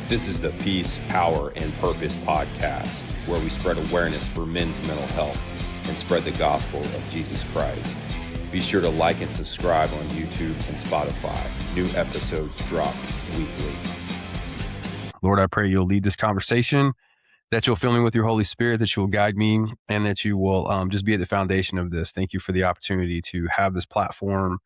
This is the Peace, Power, and Purpose podcast, where we spread awareness for men's mental health and spread the gospel of Jesus Christ. Be sure to like and subscribe on YouTube and Spotify. New episodes drop weekly. Lord, I pray you'll lead this conversation, that you'll fill me with your Holy Spirit, that you will guide me, and that you will just be at the foundation of this. Thank you for the opportunity to have this platform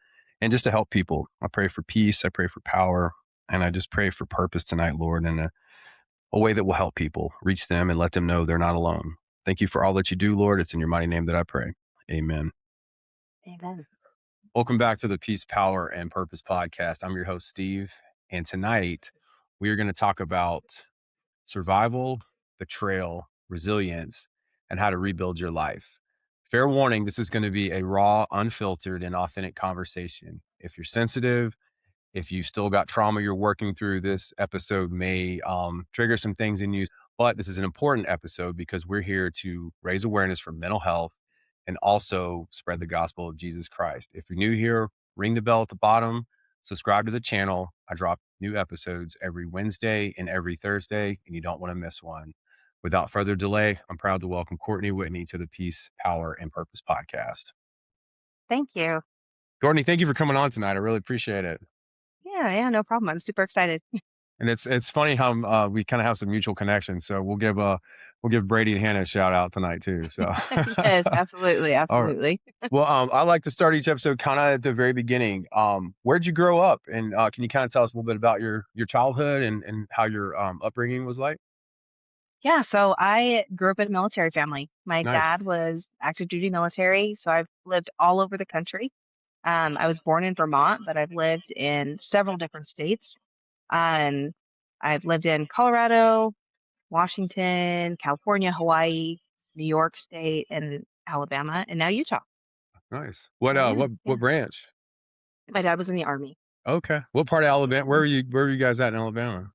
and just to help people. I pray for peace. I pray for power. And I just pray for purpose tonight, Lord, in a way that will help people, reach them and let them know they're not alone. Thank you for all that you do, Lord. It's in your mighty name that I pray. Amen. Amen. Welcome back to the Peace, Power, and Purpose podcast. I'm your host, Steve. And tonight we are going to talk about survival, betrayal, resilience, and how to rebuild your life. Fair warning, this is going to be a raw, unfiltered, and authentic conversation. If you're sensitive, if you've still got trauma you're working through, this episode may trigger some things in you. But this is an important episode because we're here to raise awareness for mental health and also spread the gospel of Jesus Christ. If you're new here, ring the bell at the bottom, subscribe to the channel. I drop new episodes every Wednesday and every Thursday, and you don't want to miss one. Without further delay, I'm proud to welcome Courtney Whitney to the Peace, Power, and Purpose podcast. Thank you. Courtney, thank you for coming on tonight. I really appreciate it. Yeah, no problem. I'm super excited. And it's funny how we kind of have some mutual connections. So we'll give Brady and Hannah a shout out tonight too. So Yes, absolutely. All right. Absolutely. Well, I like to start each episode kind of at the very beginning. Where'd you grow up? And can you kind of tell us a little bit about your childhood and how your upbringing was like? Yeah, so I grew up in a military family. My Nice. dad was active duty military, so I've lived all over the country. I was born in Vermont, but I've lived in several different states. Um, I've lived in Colorado, Washington, California, Hawaii, New York State, and Alabama, and now Utah. Nice. What So yeah. what branch? My dad was in the Army. Okay. What part of Alabama? Where were you guys at in Alabama?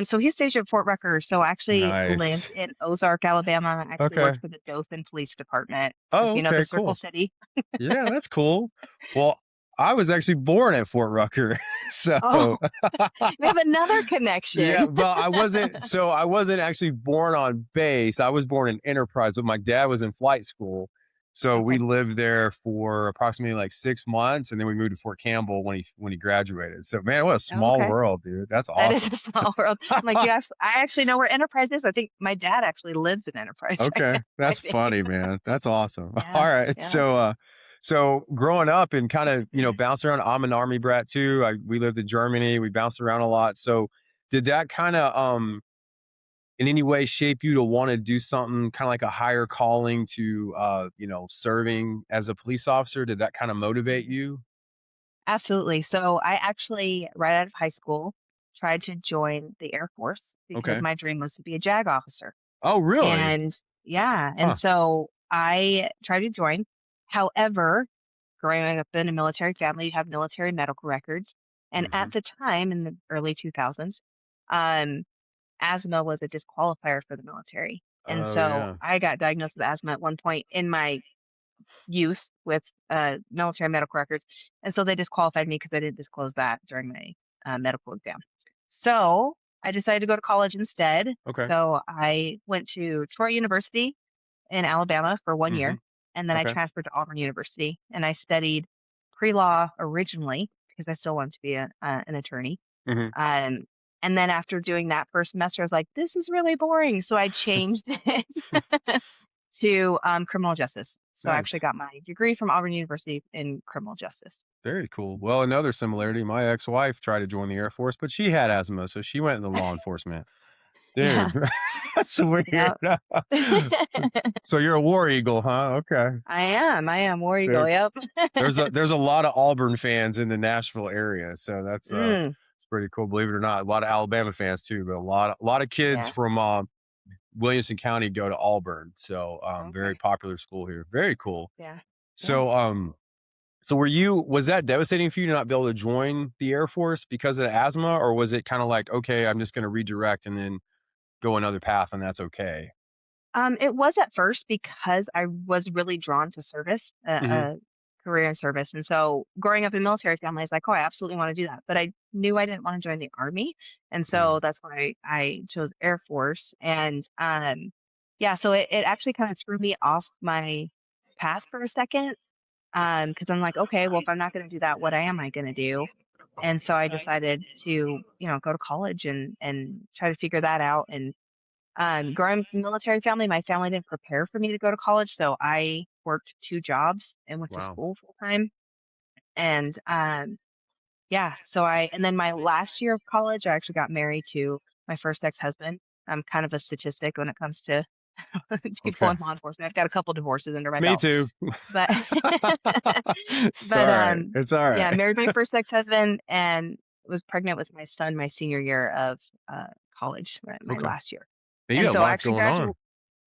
So he's stationed at Fort Rucker. So I actually Nice. lived in Ozark, Alabama. I actually Okay. worked for the Dothan Police Department. Oh, You know, okay, the Circle cool. City. Yeah, that's cool. Well, I was actually born at Fort Rucker. So Oh, we have another connection. yeah, but I wasn't actually born on base. I was born in Enterprise, but my dad was in flight school. So we Okay. lived there for approximately like 6 months, and then we moved to Fort Campbell when he graduated. So man, what a small Okay. world, dude. That's That is awesome. a small world. I'm like, I actually know where Enterprise is. I think my dad actually lives in Enterprise right Okay, now. that's I think. funny, man. That's awesome. Yeah. All right, Yeah. so growing up and kind of bouncing around. I'm an Army brat too. We lived in Germany. We bounced around a lot. So did that kind of in any way shape you to want to do something kind of like a higher calling to serving as a police officer? Did that kind of motivate you? Absolutely. So I actually, right out of high school, tried to join the Air Force because Okay. my dream was to be a JAG officer. Oh, really? And yeah, Huh. and so I tried to join. However, growing up in a military family, you have military medical records. And Mhm. at the time in the early 2000s, um, asthma was a disqualifier for the military. And Oh, so yeah. I got diagnosed with asthma at one point in my youth with military medical records. And so they disqualified me because I didn't disclose that during my medical exam. So I decided to go to college instead. Okay. So I went to Troy University in Alabama for 1 year, Mhm. and then I Okay. transferred to Auburn University, and I studied pre-law originally because I still wanted to be an attorney. Mhm. Um, and then after doing that first semester, I was like, this is really boring. So I changed it to criminal justice. So I actually Nice. got my degree from Auburn University in criminal justice. Very cool. Well, another similarity, my ex-wife tried to join the Air Force, but she had asthma, so she went into law enforcement. Yeah. Dude, that's weird. Yeah. So you're a war eagle, huh? Okay. I am. War Eagle. There- Yep. There's a lot of Auburn fans in the Nashville area, so that's Mm, it's pretty cool. Believe it or not, a lot of Alabama fans too, but a lot of kids yeah. from Williamson County go to Auburn, so very Okay. popular school here. Very cool. Yeah. Yeah. So was that devastating for you to not be able to join the Air Force because of the asthma, or was it kind of like, okay, I'm just going to redirect and then go another path and that's okay? It was at first because I was really drawn to service. Mhm. career in service. And so growing up in military family, I was like, oh, I absolutely want to do that. But I knew I didn't want to join the army. And so Mm, that's why I chose Air Force. And yeah, so it actually kind of threw me off my path for a second. Because I'm like, okay, well, if I'm not going to do that, what am I going to do? And so I decided to, go to college and try to figure that out. And growing up in a military family, my family didn't prepare for me to go to college, so I worked 2 jobs and went to wow. school full time. And, yeah, so and then my last year of college, I actually got married to my first ex-husband. I'm kind of a statistic when it comes to people Okay. in law enforcement. I've got a couple divorces under my Me belt, too. but It's all but, right. It's all yeah, right. married my first ex-husband and was pregnant with my son my senior year of, college, my Okay. last year. Man, you And got a so lot going on.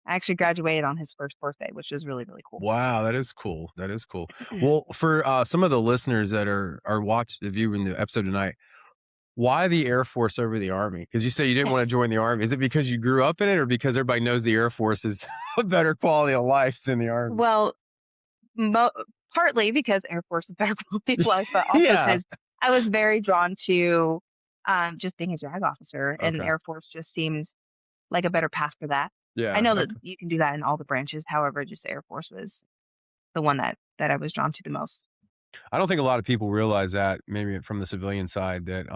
I actually graduated on his first birthday, which was really, really cool. Wow, that is cool. That is cool. Well, for some of the listeners that are viewing the episode tonight, why the Air Force over the Army? Because you say you didn't want to join the Army. Is it because you grew up in it, or because everybody knows the Air Force is a better quality of life than the Army? Well, mo partly because Air Force is better quality of life, but also Yeah. because I was very drawn to, just being a JAG officer, and Okay. Air Force just seems like a better path for that. I Yeah. know that Okay. you can do that in all the branches, however, just Air Force was the one that I was drawn to the most. I don't think a lot of people realize that, maybe from the civilian side, that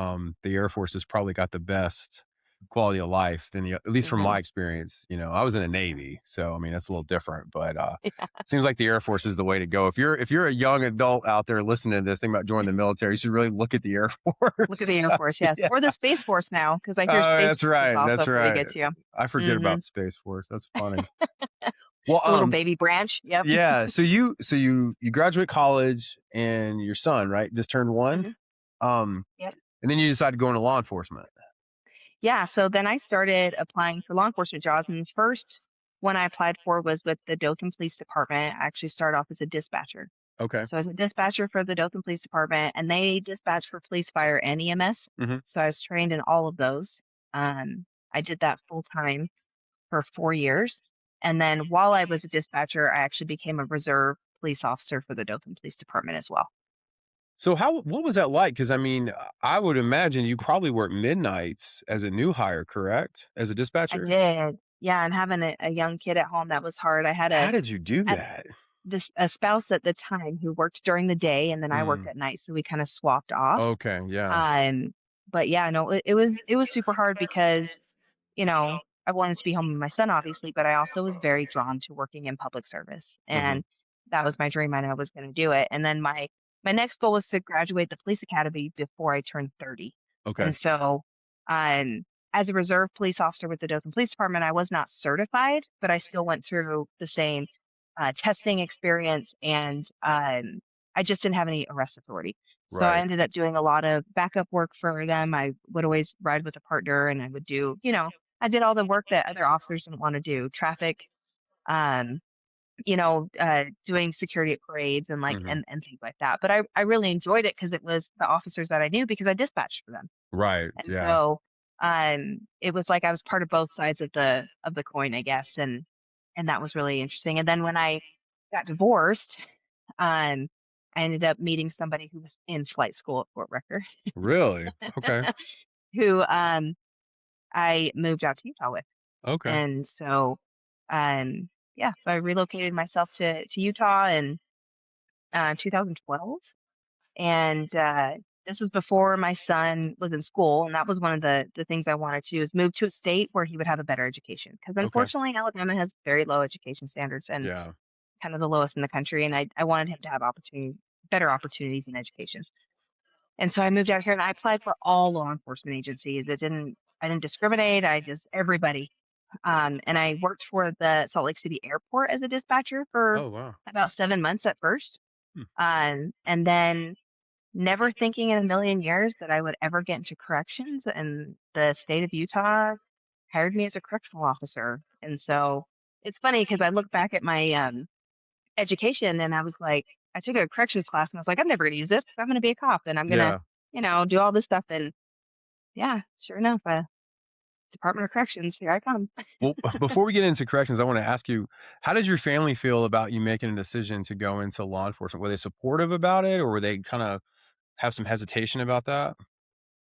the Air Force has probably got the best quality of life than at least from Mhm. my experience. I was in the Navy, so I mean that's a little different, but it seems like the Air Force is the way to go. If you're a young adult out there listening to this, thinking about joining the military, you should really look at the Air Look at the Force. Air Force, yes, Yeah. or the Space Force now, because I hear Oh, Space that's Force is right. also That's pretty right. good too. I forget about Mhm. the Space Force. That's funny. Well, The little baby branch, yep. yeah. So you graduate college, and your son, right, just turned one. Mhm. Um, Yep. and then you decide to go into law enforcement. Yeah, so then I started applying for law enforcement jobs, and the first one I applied for was with the Dothan Police Department. I actually started off as a dispatcher. Okay. So I was a dispatcher for the Dothan Police Department, and they dispatch for police, fire, and EMS. Hmm. So I was trained in all of those. I did that full time for 4 years. And then while I was a dispatcher, I actually became a reserve police officer for the Dothan Police Department as well. So what was that like? Because I mean, I would imagine you probably work midnights as a new hire, correct? As a I dispatcher. did. Yeah, and having a young kid at home, that was hard. How did you do I that? a spouse at the time who worked during the day, and then I worked Mm, at night, so we kinda swapped off. okay. Yeah. Um, but yeah, no, it was super hard because, you know, I wanted to be home with my son, obviously, but I also was very drawn to working in public service, Hmm. and that was my dream, and I was gonna do it. And then my next goal was to graduate the police academy before I turned 30. Okay. And so, um, as a reserve police officer with the Dothan Police Department, I was not certified, but I still went through the same testing experience, and I just didn't have any arrest authority. So I Right. ended up doing a lot of backup work for them. I would always ride with a partner, and I would do, I did all the work that other officers didn't want to do, traffic, um, doing security at parades and like Hmm. and things like that. But I really enjoyed it because it was the officers that I knew because I dispatched for them. Right. And Yeah. so it was like I was part of both sides of the coin, I guess. And that was really interesting. And then when I got divorced, um, I ended up meeting somebody who was in flight school at Fort Rucker, Really? Okay. who I moved out to Utah with. Okay. And so yeah, so I relocated myself to Utah in 2012. And this was before my son was in school, and that was one of the things I wanted to do is move to a state where he would have a better education. Because Okay. unfortunately, Alabama has very low education standards and Yeah. kind of the lowest in the country. And I wanted him to have better opportunities in education. And so I moved out here and I applied for all law enforcement agencies. I didn't discriminate. I just everybody. And I worked for the Salt Lake City Airport as a dispatcher for Oh wow. about 7 months at first. Hmm. And then never thinking in a million years that I would ever get into corrections, and the state of Utah hired me as a correctional officer. And so it's funny because I look back at my education and I was like, I took a corrections class and I was like, I'm never going to use this. I'm going to be a cop and I'm going to, Yeah. do all this stuff. And yeah, sure enough, Department of Corrections, here I come. Well, before we get into corrections, I want to ask you, how did your family feel about you making a decision to go into law enforcement? Were they supportive about it, or were they kind of have some hesitation about that?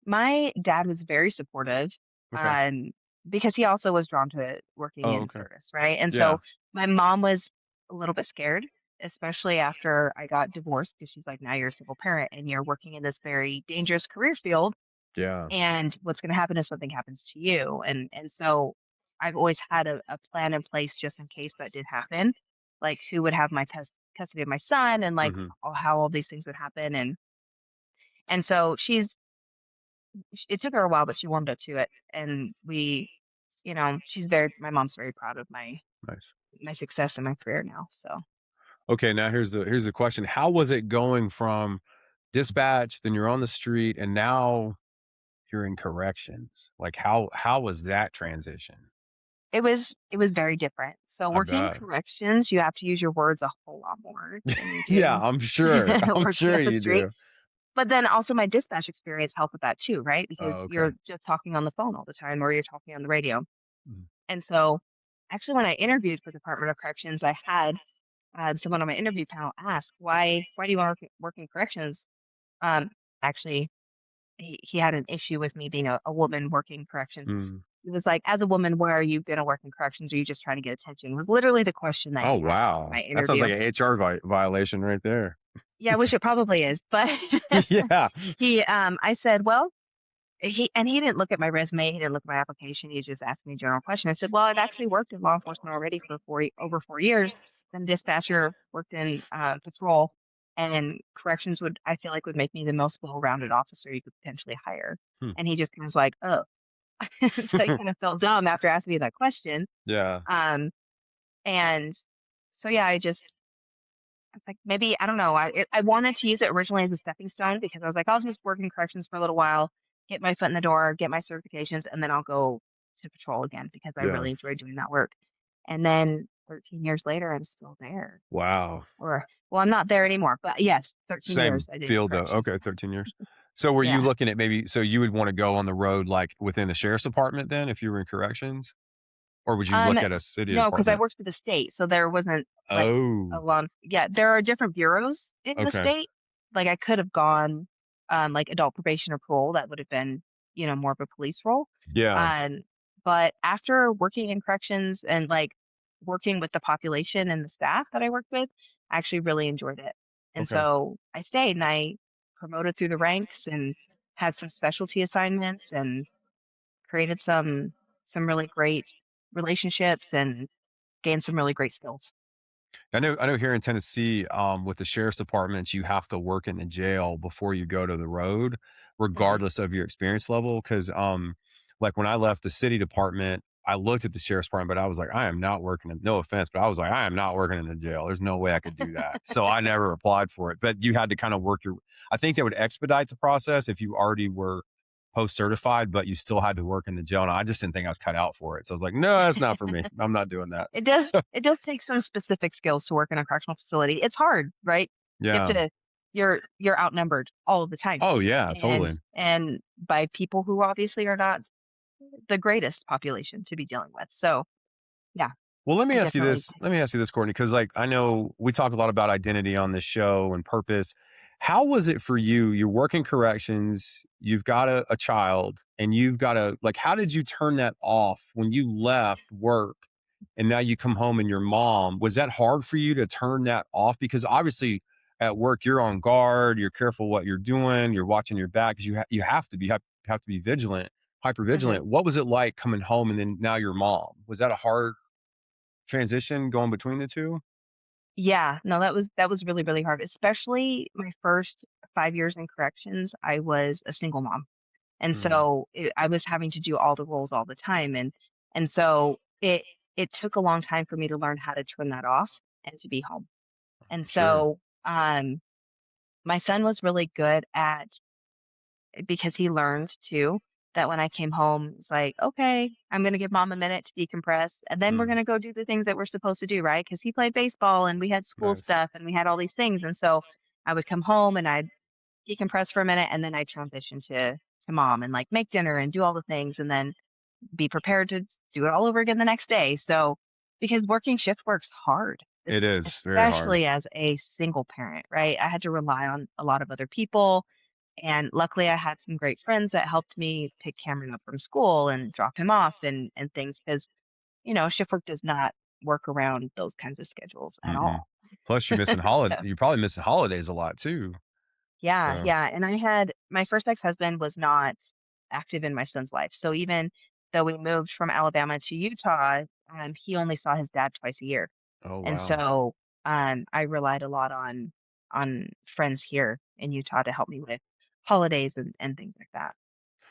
My dad was very supportive, Okay. um, because he also was drawn to working Oh, in okay. service, right? And Yeah. so my mom was a little bit scared, especially after I got divorced, because she's like, now you're a single parent and you're working in this very dangerous career field. Yeah. And what's going to happen if something happens to you? And so I've always had a plan in place just in case that did happen, like who would have my custody of my son, and like Mhm. how all these things would happen. And so it took her a while, but she warmed up to it. And my mom's very proud of Nice. my success in my career now. So Okay, now here's the question. How was it going from dispatch, then you're on the street, and now you're in corrections? Like how was that transition? it was very different. So I working in bet. corrections, you have to use your words a whole lot more than you Yeah, do I'm sure. I'm working sure at the you street. do. But then also my dispatch experience helped with that too, right? Because Oh, okay. you're just talking on the phone all the time or you're talking on the radio. Mhm. And so actually when I interviewed for Department of Corrections, I had someone on my interview panel ask, why do you want to work in corrections? Um, actually, he had an issue with me being a woman working corrections. Mm. He was like, as a woman, why are you going to work in corrections? Are you just trying to get attention? Was literally the question that Oh, he asked me in wow. my That sounds interview. like a HR violation right there. Yeah, I wish it probably is, but Yeah. I said, well, he didn't look at my resume, he didn't look at my application, he just asked me a general question. I said, "Well, I've actually worked in law enforcement already for over 4 years, then dispatcher, worked in, patrol, and corrections I feel like would make me the most well-rounded officer you could potentially hire." Hmm. And he just kinda was like, "Oh." So I kinda felt dumb after asking me that question, Yeah. um, and so, yeah, it's like, maybe I don't know, I wanted to use it originally as a stepping stone because I was like, "I'll just work in corrections for a little while, get my foot in the door, get my certifications, and then I'll go to patrol again," because I Yeah. really enjoy doing that work. And then 13 years later, I'm still there. Wow. Or well, I'm not there anymore, but yes, 13 years Same I did field though. corrections. Okay, 13 years. So were you Yeah. looking at maybe so you would wanna go on the road, like, within the sheriff's department then if you were in corrections? Or would you Um, look at a city no, because I department? worked for the state, so there wasn't, like, a Oh, lot yeah, there are different bureaus in the okay. state. Like, I could have gone, like, adult probation or parole, that would have been, more of a police role. Yeah, Um, but after working in corrections and, like, working with the population and the staff that I worked with, I actually really enjoyed it. And okay. so I stayed and I promoted through the ranks and had some specialty assignments and created some really great relationships and gained some really great skills. I know here in Tennessee, with the sheriff's departments, you have to work in the jail before you go to the road, Mhm. regardless of your experience level. Cause, like when I left the city department, I looked at the sheriff's department, but I was like, I am not working in, no offense, but I was like, I am not working in the jail. There's no way I could do that. So I never applied for it, but you had to kind of I think they would expedite the process if you already were post certified, but you still had to work in the jail. And I just didn't think I was cut out for it. So I was like, no, that's not for me. I'm not doing that. It does So it does take some specific skills to work in a correctional facility. It's hard, right? You have yeah. to you're outnumbered all of the time. Oh yeah, And totally. and by people who obviously are not the greatest population to be dealing with. So, yeah, Well, let me I ask you definitely this. Let me ask you this, Courtney, because like I know we talk a lot about identity on this show and purpose. How was it for you? You're working corrections, you've got a child, and you've got a like, how did you turn that off when you left work and now you come home and your mom? Was that hard for you to turn that off? Because obviously at work you're on guard, you're careful what you're doing, you're watching your back because you have to be have to be vigilant, hyper Mhm. vigilant. What was it like coming home and then now your mom? Was that a hard transition going between the 2? Yeah, no, that was really, really hard, especially my first 5 years in corrections. I was a single mom. And Mm, so I was having to do all the roles all the time. And so it took a long time for me to learn how to turn that off and to be home. And sure. so my son was really good at because he learned too that when I came home, it's like, okay, I'm going to give mom a minute to decompress. And then we're Mm, going to go do the things that we're supposed to do, right? Because he played baseball and we had school nice. stuff and we had all these things. And so I would come home and I'd decompress for a minute and then I'd transition to mom and like make dinner and do all the things. And then be prepared to do it all over again the next day. So, because working shift work's hard, It is very hard. especially as a single parent, right? I had to rely on a lot of other people. And luckily, I had some great friends that helped me pick Cameron up from school and drop him off and things because, shift work does not work around those kinds of schedules at Mm-mm. all. Plus you're probably missing holidays a lot too. Yeah, So, yeah, and I had my first ex-husband was not active in my son's life, so even though we moved from Alabama to Utah, he only saw his dad twice a year, oh, and wow. so, I relied a lot on friends here in Utah to help me with holidays and things like that.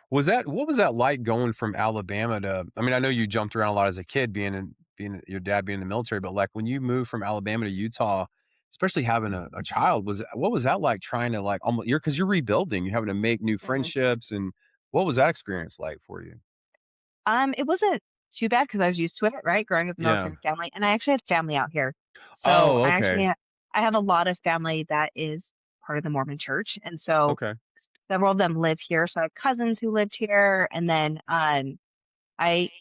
What was that like going from Alabama to I mean, I know you jumped around a lot as a kid being your dad being in the military, but, like, when you moved from Alabama to Utah, especially having a child, what was that like trying to, like, almo you're 'cause you're rebuilding, you're having to make new Mhm. friendships, and what was that experience like for you? It wasn't too bad because I was used to it, right, growing up in a Yeah. military family, and I actually had family out here. So, Oh, okay. I have a lot of family that is part of the Mormon church, and so Okay. several of them live here, so I have cousins who lived here, and then, I'm a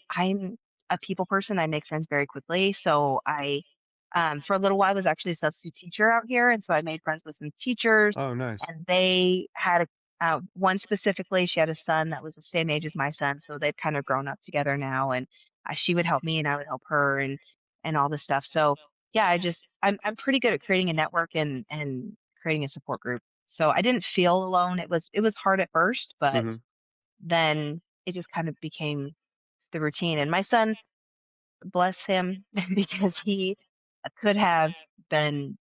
people person, I make friends very quickly, so for a little while, was actually a substitute teacher out here, and so I made friends with some teachers, Oh, nice. and they had one specifically, she had a son that was the same age as my son, so they've kind of grown up together now, and, she would help me and I would help her and all this stuff, so, yeah, I'm pretty good at creating a network and creating a support group, so I didn't feel alone, it was hard at first, but Mhm. then it just kind of became the routine, and my son, bless him, because he could have been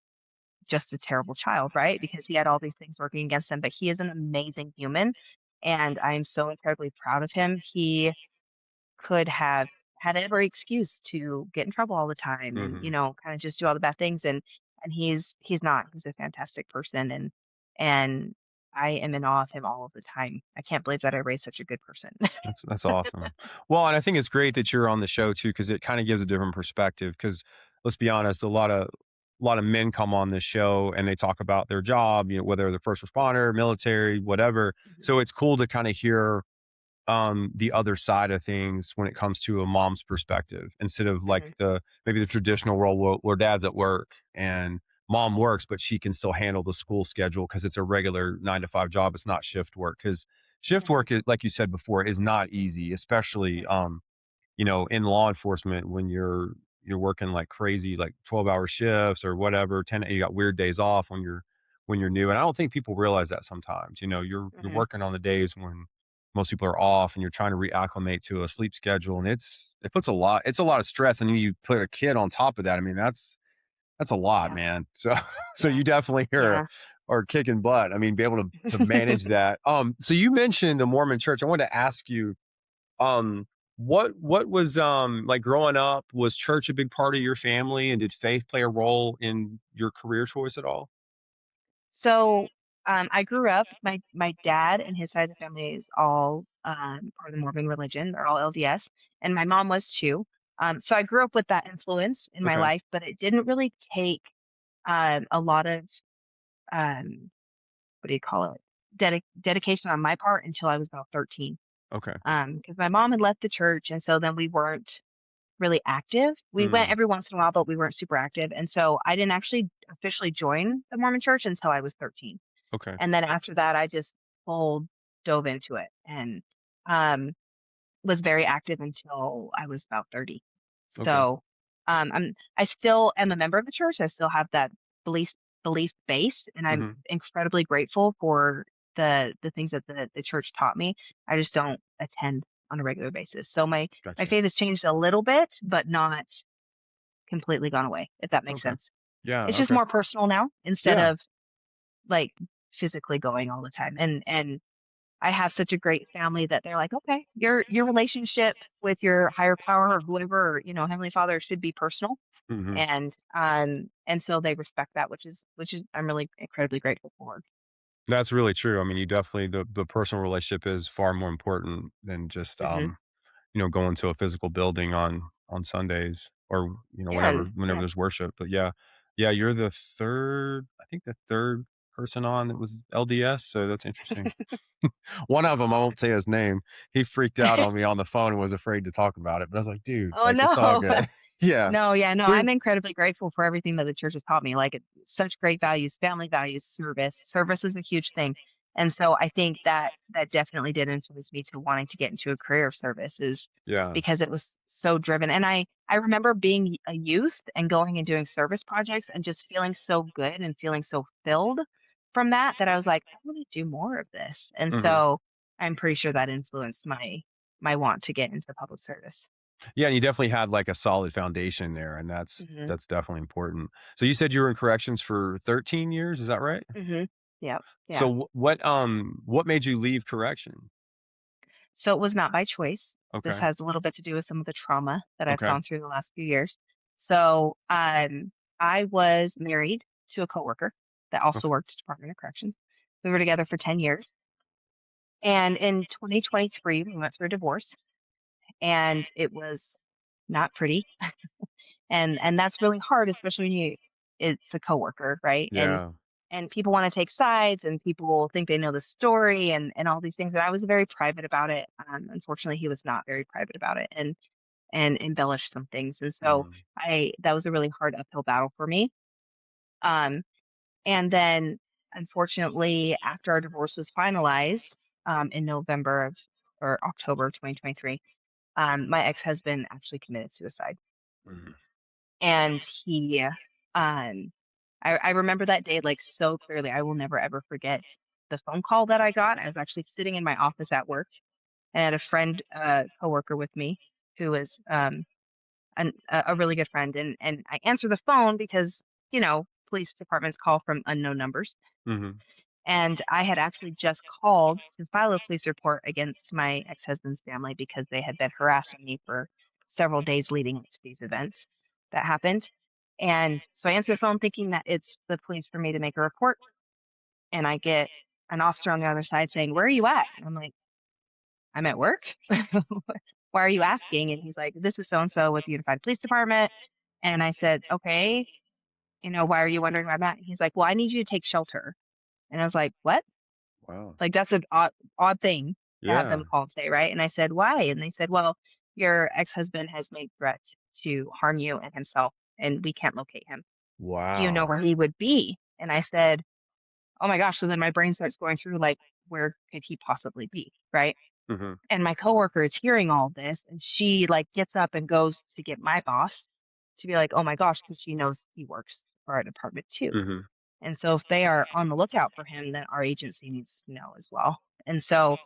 just a terrible child, right? Because he had all these things working against him, but he is an amazing human, and I'm so incredibly proud of him. He could have had every excuse to get in trouble all the time and, Mhm. kind of just do all the bad things, and he's not. He's a fantastic person, and I am in awe of him all of the time. I can't believe that I raised such a good person. That's awesome. Well, and I think it's great that you're on the show too, because it kinda gives a different perspective. Because let's be honest, a lot of men come on this show and they talk about their job, whether they're first responder, military, whatever. Mhm, So it's cool to kinda hear the other side of things when it comes to a mom's perspective instead of like mhm, maybe the traditional world where dad's at work and mom works, but she can still handle the school schedule because it's a regular 9 to 5 job. It's not shift work because shift mhm, work is, like you said before, is not easy, especially mhm, in law enforcement when you're working like crazy, like 12-hour shifts or whatever, 10, you got weird days off when you're new. And I don't think people realize that sometimes. You're mhm, working on the days when most people are off and you're trying to reacclimate to a sleep schedule. And it's a lot of stress. And you put a kid on top of that. I mean, that's a lot, yeah, man. So so yeah, you definitely yeah. are kicking butt. I mean, be able to manage that. So you mentioned the Mormon church. I wanted to ask you, um, what was, like, growing up, was church a big part of your family, and did faith play a role in your career choice at all? So, I grew up my dad and his side of the family is all, part of the Mormon religion. They're all LDS, and my mom was too. So I grew up with that influence in my Okay, life, but it didn't really take, a lot of, um, what do you call it? Dedication on my part until I was about 13. okay. Because my mom had left the church, and so then we weren't really active. We went Mm, every once in a while, but we weren't super active, and so I didn't actually officially join the Mormon church until I was 13. okay, And then after that, I just full dove into it and, um, was very active until I was about 30. okay. So, I still am a member of the church. I still have that belief belief base, and I'm Mhm, incredibly grateful for the things that the church taught me. I just don't attend on a regular basis. So my gotcha. faith has changed a little bit, but not completely gone away, if that makes Okay. sense. Yeah, It's just okay. more personal now instead Yeah, of, like, physically going all the time, and I have such a great family that they're like, "Okay, your relationship with your higher power or whoever, Heavenly Father should be personal." mhm. And so they respect that, which is I'm really incredibly grateful for. That's really true. I mean, you definitely the personal relationship is far more important than just, Mhm. going to a physical building on Sundays or, Yeah, whenever and whenever yeah. there's worship. But yeah. Yeah, you're the 3rd, I think the 3rd person on that was LDS, so that's interesting. One of them, I won't say his name, he freaked out on me on the phone and was afraid to talk about it, but I was like, "Dude, Oh, like, it's all no. good." Yeah. No, yeah, no, We're I'm incredibly grateful for everything that the church has taught me, like, it's such great values, family values, service. Service is a huge thing, and so I think that that definitely did influence me to wanting to get into a career of service is yeah. because it was so driven, and I remember being a youth and going and doing service projects and just feeling so good and feeling so filled from that, that I was like, "I wanna do more of this," and Mhm. so I'm pretty sure that influenced my want to get into public service. Yeah, and you definitely had, like, a solid foundation there, and Mhm, that's definitely important. So you said you were in corrections for 13 years, is that right? mhm. Yep, yeah. So what made you leave correction? So it was not by choice. This Okay, has a little bit to do with some of the trauma that I've okay, gone through the last few years. So, I was married to a coworker that also okay, worked at Department of Corrections. We were together for 10 years. And in 2023, we went through a divorce and it was not pretty. And that's really hard, especially when it's a coworker, right? yeah, And people want to take sides and people think they know the story and all these things. And I was very private about it. Unfortunately, he was not very private about it and embellished some things. And so mm, I that was a really hard uphill battle for me. Um, and then unfortunately, after our divorce was finalized in November of or October of 2023, my ex-husband actually committed suicide. mhm, And um, I remember that day like so clearly. I will never ever forget the phone call that I got. I was actually sitting in my office at work and I had a friend, coworker with me who was a really good friend. And I answered the phone because, police departments call from unknown numbers. mhm, And I had actually just called to file a police report against my ex-husband's family because they had been harassing me for several days leading up to these events that happened. And so I answer the phone thinking that it's the police for me to make a report. And I get an officer on the other side saying, "Where are you at?" And I'm like, "I'm at work." "Why are you asking?" And he's like, "This is so and so with the Unified Police Department." And I said, "Okay, why are you wondering where I'm at?" And he's like, "Well, I need you to take shelter." And I was like, "What?" wow, Like, that's an odd thing to have them yeah, call and say, right? And I said, "Why?" And they said, "Well, your ex-husband has made threat to harm you and himself, and we can't locate him. Do you know wow, where he would be?" And I said, "Oh my gosh." So then my brain starts going through, like, where could he possibly be, right? mhm, And my coworker is hearing all this, and she, like, gets up and goes to get my boss to be like, "Oh my gosh," because she knows he works for our department too. mhm, And so if they are on the lookout for him, then our agency needs to know as well. And so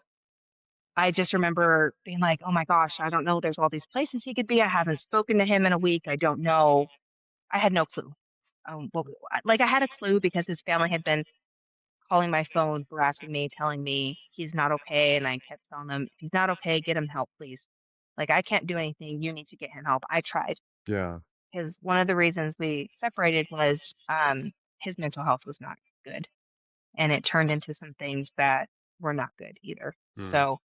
I just remember being like, "Oh my gosh, I don't know. There's all these places he could be. I haven't spoken to him in a week. I don't know." I had no clue. Like I had a clue because his family had been calling my phone, harassing me, telling me he's not okay. And I kept telling them, "If he's not okay, get him help, please. Like I can't do anything. You need to get him help." I tried yeah, because one of the reasons we separated was his mental health was not good. And it turned into some things that were not good either. mm, So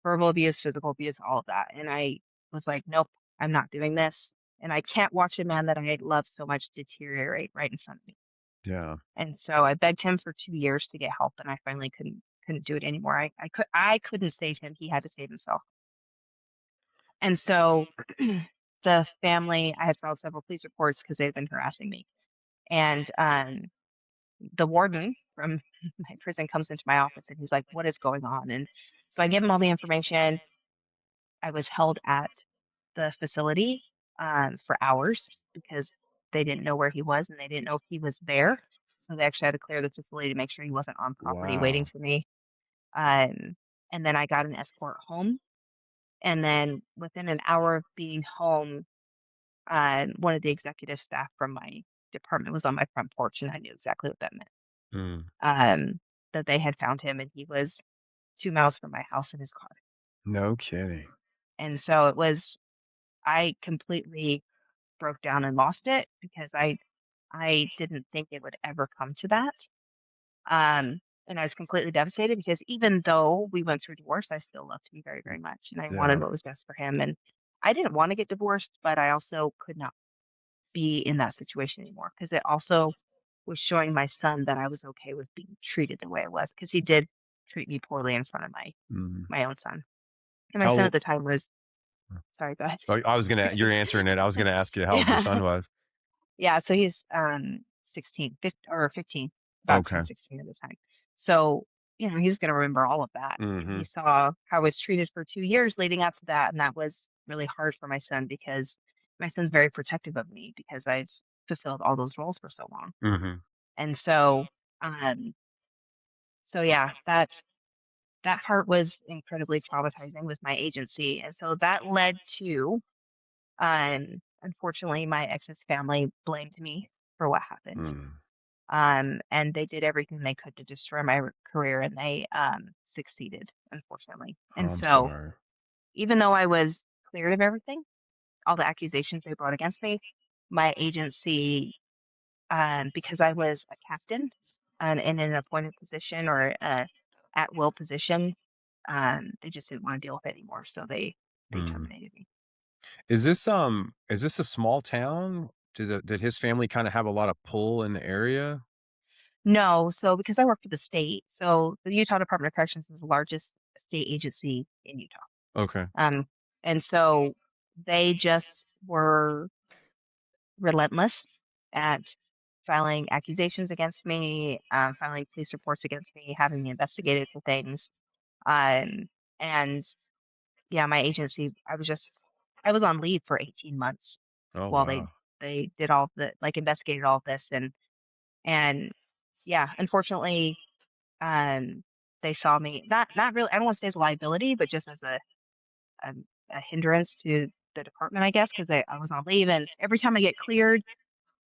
verbal abuse, physical abuse, all of that. And I was like, "Nope, I'm not doing this." And I can't watch a man that I love so much deteriorate right in front of me. yeah, And so I begged him for 2 years to get help, and I finally couldn't do it anymore. I couldn't save him. He had to save himself. And so the family, I had filed several police reports because they'd been harassing me. And the warden from my prison comes into my office and he's like, "What is going on?" And so I give him all the information. I was held at the facility for hours because they didn't know where he was and they didn't know if he was there. So they actually had to clear the facility to make sure he wasn't on property waiting wow, for me. Um, and then I got an escort home. And then within an hour of being home, one of the executive staff from my department was on my front porch, and I knew exactly what that meant. mm, That they had found him, and he was 2 miles from my house in his car. no kidding, And so it was I completely broke down and lost it because I didn't think it would ever come to that. And I was completely devastated because even though we went through divorce, I still loved him very, very much, and I wanted yeah, what was best for him, and I didn't wanna get divorced, but I also could not be in that situation anymore because it also was showing my son that I was okay with being treated the way I was, because he did treat me poorly in front of Mhm. my own son. And my son How at the time was, sorry, go ahead. I was gonna you're answering it. I was gonna ask you how old your Yeah. son was. Yeah, so he's 16, 15, about to turn Okay. 16 at the time. So, he's going to remember all of that. And he Mhm. saw how I was treated for 2 years leading up to that. And that was really hard for my son, because my son's very protective of me because I've fulfilled all those roles for so long. Mhm. And um, so yeah, that part was incredibly traumatizing with my agency. And so that led to, unfortunately, my ex's family blamed me for what happened. Mm. And they did everything they could to destroy my career, and they succeeded, unfortunately. Oh, And I'm so, sorry. even though I was cleared of everything, all the accusations they brought against me, my agency, because I was a captain and in an appointed position or a at will position, they just didn't want to deal with it anymore. So they Mm. terminated me. Is this a small town? Did his family kinda have a lot of pull in the area? No, so because I work for the state, so the Utah Department of Corrections is the largest state agency in Utah. Okay. Um, and so they just were relentless at filing accusations against me, filing police reports against me, having me investigated for things. Um, and yeah, my agency, I was on leave for 18 months Oh, while wow. they did all the, like, investigated all of this. And yeah, unfortunately, um, they saw me, not really, I don't want to say as a liability, but just as a hindrance to the department, I guess, because I was on leave, and every time I get cleared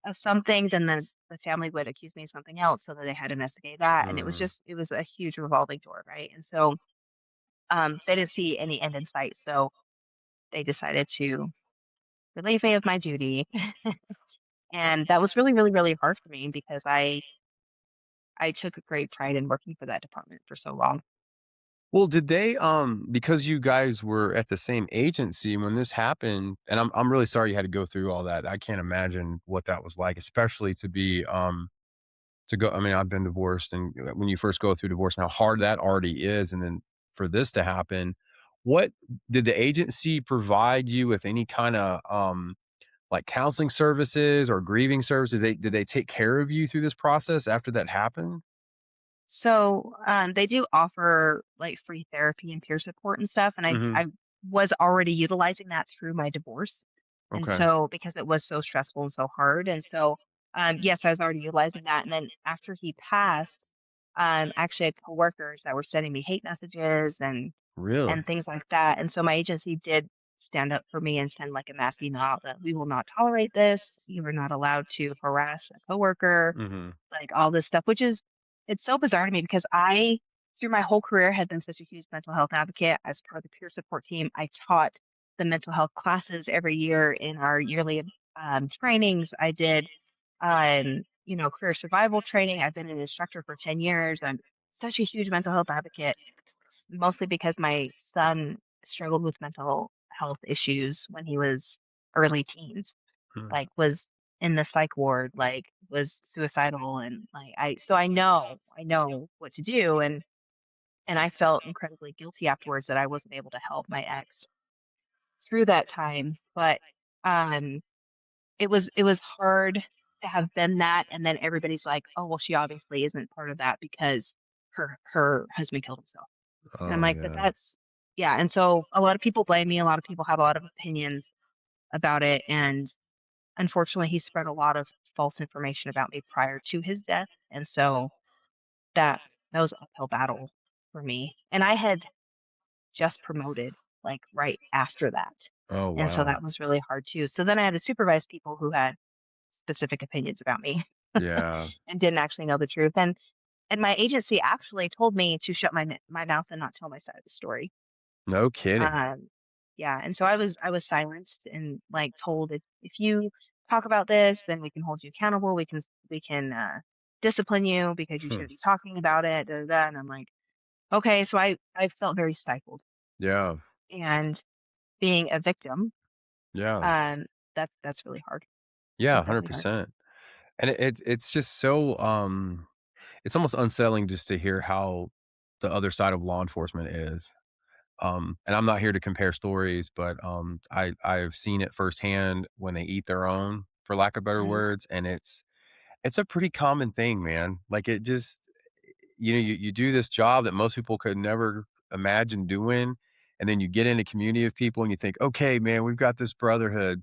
of something, then the family would accuse me of something else, so that they had to investigate that, and Mhm. it was a huge revolving door, right? And so, they didn't see any end in sight, so they decided to relieve me of my duty, and that was really, really, really hard for me because I took a great pride in working for that department for so long. Well, did they, because you guys were at the same agency when this happened, and I'm really sorry you had to go through all that. I can't imagine what that was like, especially to be, to go I mean, I've been divorced, and when you first go through divorce and how hard that already is, and then for this to happen, what did the agency provide you with any kinda, like, counseling services or grieving services? Did they take care of you through this process after that happened? So, they do offer, like, free therapy and peer support and stuff, and Mhm. I was already utilizing that through my divorce, and Okay. so because it was so stressful and so hard, and so, yes, I was already utilizing that, and then after he passed, I actually had coworkers that were sending me hate messages Really? and things like that, and so my agency did stand up for me and send, like, a mass email out that, "We will not tolerate this. You are not allowed to harass a coworker," Mhm. like, all this stuff, which is, it's so bizarre to me because I, through my whole career, had been such a huge mental health advocate. As part of the peer support team, I taught the mental health classes every year in our yearly, trainings. I did, career survival training. I've been an instructor for 10 years. I'm such a huge mental health advocate, mostly because my son struggled with mental health issues when he was early teens, Hmm. like, was in the psych ward, like, was suicidal, and, like, I know what to do, and I felt incredibly guilty afterwards that I wasn't able to help my ex through that time, but, um, it was hard to have been that, and then everybody's like, "Oh, well, she obviously isn't part of that because her husband killed himself." And I'm Oh, like, "But yeah. that's," yeah, and so a lot of people blame me, a lot of people have a lot of opinions about it, and unfortunately, he spread a lot of false information about me prior to his death, and so that that was an uphill battle for me, and I had just promoted, like, right after that, Oh, and so wow. that was really hard too. So then I had to supervise people who had specific opinions about me Yeah. and didn't actually know the truth, and my agency actually told me to shut my mouth and not tell my side of the story. No kidding. Um, yeah, and so I was silenced and, like, told, if you talk about this, then we can hold you accountable. We can discipline you because you Hmm. shouldn't be talking about it. Da, da, da. And I'm like, okay. So I felt very stifled, Yeah. and being a victim, Yeah. um, that's really hard. Yeah, Incredibly hard. 100%. And it's just so, it's almost unsettling just to hear how the other side of law enforcement is. And I'm not here to compare stories, but, I've seen it firsthand when they eat their own, for lack of better Mhm. words, and it's a pretty common thing, man. Like, it just you do this job that most people could never imagine doing, and then you get in a community of people and you think, "Okay, man, we've got this brotherhood."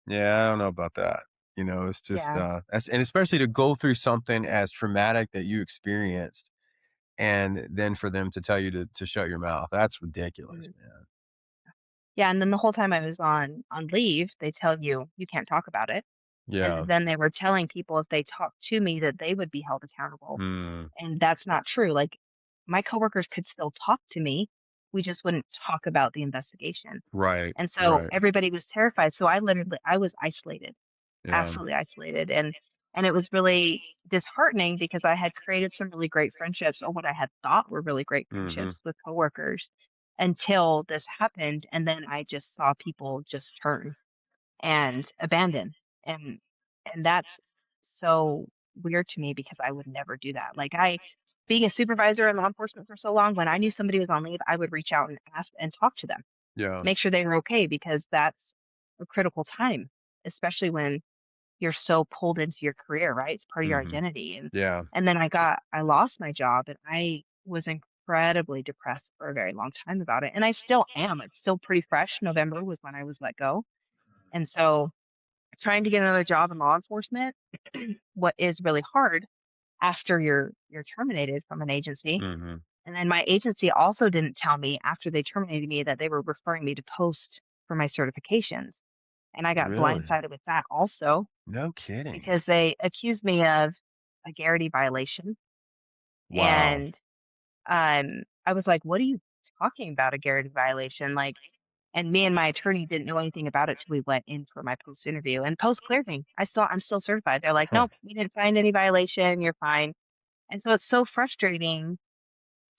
Yeah, I don't know about that. It's just, Yeah. and especially to go through something as traumatic that you experienced, and then for them to tell you to shut your mouth. That's ridiculous, Mhm. man. Yeah, and then the whole time I was on leave, they tell you, "You can't talk about it." Yeah. And then they were telling people if they talked to me that they would be held accountable, Mm. and that's not true. Like, my coworkers could still talk to me, we just wouldn't talk about the investigation, Right, and so right. everybody was terrified, so I was isolated, Yeah. absolutely isolated, and it was really disheartening because I had created some really great friendships, or what I had thought were really great Mhm. friendships with coworkers until this happened, and then I just saw people just turn and abandon, and that's so weird to me because I would never do that. Like, I being a supervisor in law enforcement for so long, when I knew somebody was on leave, I would reach out and ask and talk to them, Yeah. make sure they were okay because that's a critical time, especially when you're so pulled into your career, right? It's part of your Mhm. identity. Yeah. And then I lost my job and I was incredibly depressed for a very long time about it. And I still am. It's still pretty fresh. November was when I was let go. And so trying to get another job in law enforcement, what is really hard after you're terminated from an agency. Mhm. And then my agency also didn't tell me after they terminated me that they were referring me to post for my certifications. And I got Really? blindsided with that also No kidding. because they accused me of a Garrity violation. Wow. And I was like, "What are you talking about, a Garrity violation?" Like, and me and my attorney didn't know anything about it till we went in for my post interview, and post cleared me. I'm still certified. They're like, Huh. "Nope, we didn't find any violation. You're fine." And so it's so frustrating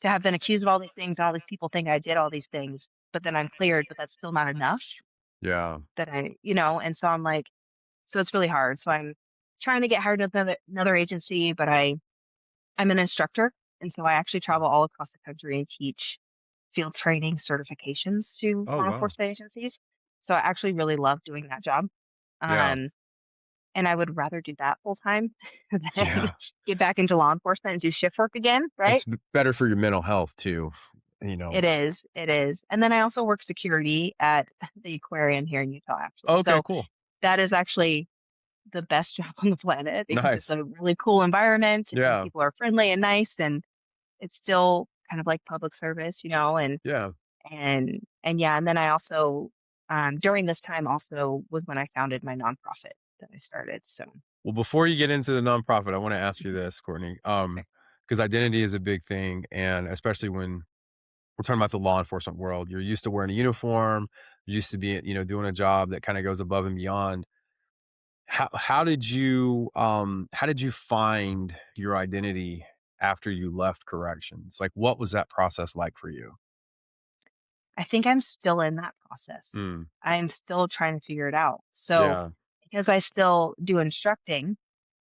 to have been accused of all these things, and all these people think I did all these things, but then I'm cleared, but that's still not enough Yeah. that and so I'm like, so it's really hard. So I'm trying to get hired at another agency, but I'm an instructor, and so I actually travel all across the country and teach field training certifications to Oh, law wow. enforcement agencies. So I actually really love doing that job. Yeah. Um, and I would rather do that full time than Yeah. get back into law enforcement and do shift work again, right? Better for your mental health too, you know? It is, it is. And then I also work security at the aquarium here in Utah, actually. Okay, So cool. that is actually the best job on the planet because it's Nice. a really cool environment and Yeah. people are friendly and nice and it's still kind of like public service, Yeah. and yeah, and then I also, during this time also was when I founded my nonprofit that I started, so Well, before you get into the nonprofit, I wanna ask you mhm, this, Courtney, okay. because identity is a big thing, and especially when we're talking about the law enforcement world. You're used to wearing a uniform, you're used to be, doing a job that kinda goes above and beyond. How did you find your identity after you left corrections? Like, what was that process like for you? I think I'm still in that process. Mm, I'm still trying to figure it out. So, yeah. because I still do instructing,